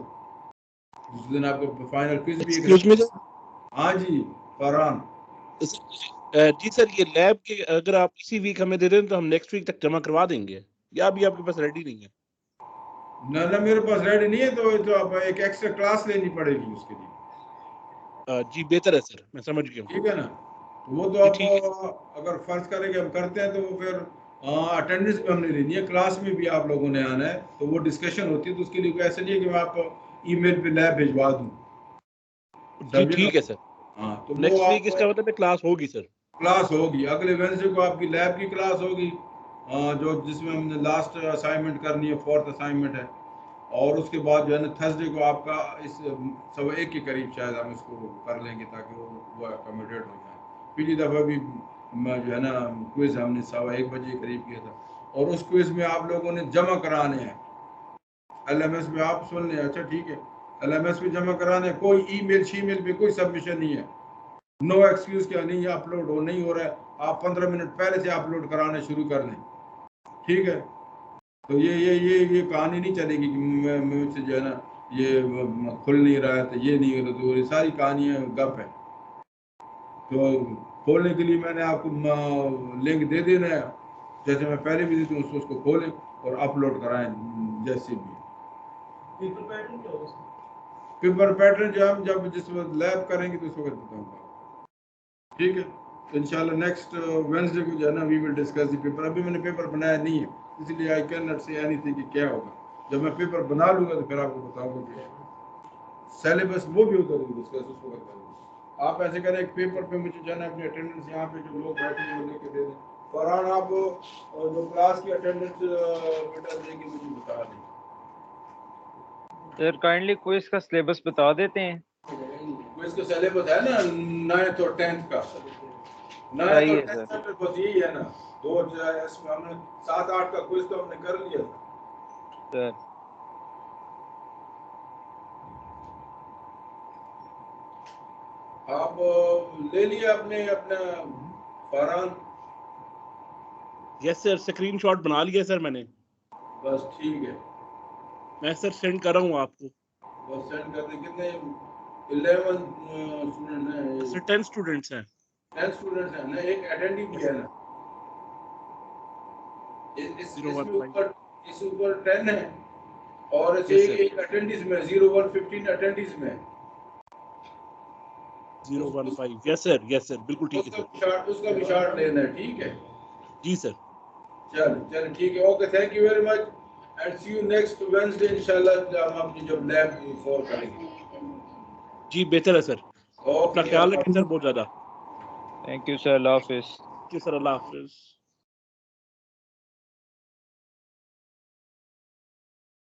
Speaker 1: उस दिन आपका फाइनल क्विज भी
Speaker 3: एक्सक्यूज मी
Speaker 1: एक। हाँ जी फरहान।
Speaker 3: जी सर, ये लैब के अगर आप इसी वीक हमें दे दें तो हम नेक्स्ट वीक तक जमा करवा देंगे, या अभी आपके पास रेडी नहीं है?
Speaker 1: ना मेरे पास रेडी नहीं है, तो आप एक एक्स्ट्रा क्लास लेनी पड़ेगी उसके लिए।
Speaker 3: जी बेहतर है सर, मैं समझ गया हूँ।
Speaker 1: ठीक है ना, तो वो तो
Speaker 3: जी
Speaker 1: आप
Speaker 3: ठीक है।
Speaker 1: अगर फर्ज करें कि हम करते हैं तो वो फिर अटेंडेंस भी हमने लेनी है, क्लास में भी आप लोगों ने आना है, तो वो डिस्कशन होती है, तो उसके लिए कोई ऐसा नहीं है कि मैं आपको ईमेल पे लैब भिजवा दूँ,
Speaker 3: जी
Speaker 1: समझे ना।
Speaker 3: ठीक है सर,
Speaker 1: हाँ तो वो
Speaker 3: नेक्स्ट वीक
Speaker 1: आप
Speaker 3: इसका मतलब है क्लास होगी सर।
Speaker 1: क्लास होगी, अगले वेडनेसडे को आपकी लैब की क्लास होगी, जो जिसमें हमने लास्ट असाइनमेंट करनी है, 4th असाइनमेंट है। और उसके बाद जो है ना थर्सडे को आपका इस 1:15 के करीब शायद हम इसको कर लेंगे, ताकि वो अकोमोडेट हो जाए। पिछली दफ़ा भी जो है ना क्विज़ हमने 1:15 बजे के करीब किया था, और उस क्विज़ में आप लोगों ने जमा कराने हैं LMS में, आप सुन लें, अच्छा ठीक है, LMS में जमा कराने, कोई ईमेल शीमेल में कोई सबमिशन नहीं है, नो एक्सक्यूज क्या नहीं है, अपलोड हो नहीं हो रहा है, आप 15 मिनट पहले से अपलोड कराना शुरू कर दें, ठीक है। तो ये कहानी नहीं चलेगी कि मुझसे जो है ना ये खुल नहीं रहा है, तो ये नहीं हो रहा, तो ये सारी कहानियाँ गप है। तो खोलने के लिए मैंने आपको लिंक दे देना है, जैसे मैं पहले भी देती हूँ, उसको खोलें और अपलोड कराएं जैसे भी। पेपर पैटर्न जो हम जब जिस वक्त लैब करेंगे तो उस वक्त बताऊँगा, ठीक है। तो इंशाल्लाह नेक्स्ट वेडनेसडे को जो है ना we will discuss the paper. अभी मैंने पेपर बनाया नहीं है, इसलिए I can not say anything कि क्या होगा। जब मैं पेपर बना लूँगा तो फिर आपको बताऊँगा कि सिलेबस वो भी उधर डिस्कस उस वक्त करेंगे। आप ऐसे करें, एक पेपर पे मुझे जो है ना अपनी अटेंडेंस यहाँ पे जो लोग बैठे हैं वो लेके दे दें। फरहान आप जो क्लास की अटेंडेंस बेटा देंगे मुझे बता दें।
Speaker 2: सर काइंडली क्विज का सिलेबस बता देते हैं।
Speaker 1: क्विज का सिलेबस है ना 9th और 10th का, 9th
Speaker 2: सही
Speaker 1: और
Speaker 2: है
Speaker 1: 10th
Speaker 2: सर।
Speaker 1: में बस यही है ना, दो इसमें हमने 7-8 का क्विज तो हमने कर लिया था।
Speaker 2: सर
Speaker 1: आप ले लिए अपने अपना फरहान?
Speaker 3: यस सर, स्क्रीनशॉट बना लिया सर मैंने,
Speaker 1: बस ठीक है,
Speaker 3: मैं सर सेंड कर रहा हूँ आपको।
Speaker 1: बस सेंड कर दें। कितने 11 स्टूडेंट हैं?
Speaker 3: सर 10 स्टूडेंट्स हैं।
Speaker 1: 10 स्टूडेंट्स हैं ना, एक अटेंडी भी है ना। इसमें
Speaker 3: 015।
Speaker 1: ऊपर इस ऊपर 10 है, और ऐसे
Speaker 3: यस सर,
Speaker 1: एक अटेंडीज में 0115 अटेंडीज में
Speaker 3: 015। यस सर, यस सर, बिल्कुल ठीक है सर।
Speaker 1: उसका भी शार्ट लेना है, ठीक है।
Speaker 3: जी सर।
Speaker 1: चल ठीक है, okay, thank you very much and see you next Wednesday इंशाल्लाह। हम अपनी जब लैब फॉर करेंगे।
Speaker 3: जी बेहतर है सर, अपना
Speaker 1: ओके
Speaker 3: ख्याल रखें सर बहुत ज़्यादा।
Speaker 2: थैंक यू सर, अल्लाह हाफिज।
Speaker 3: जी सर, अल्लाह हाफिज।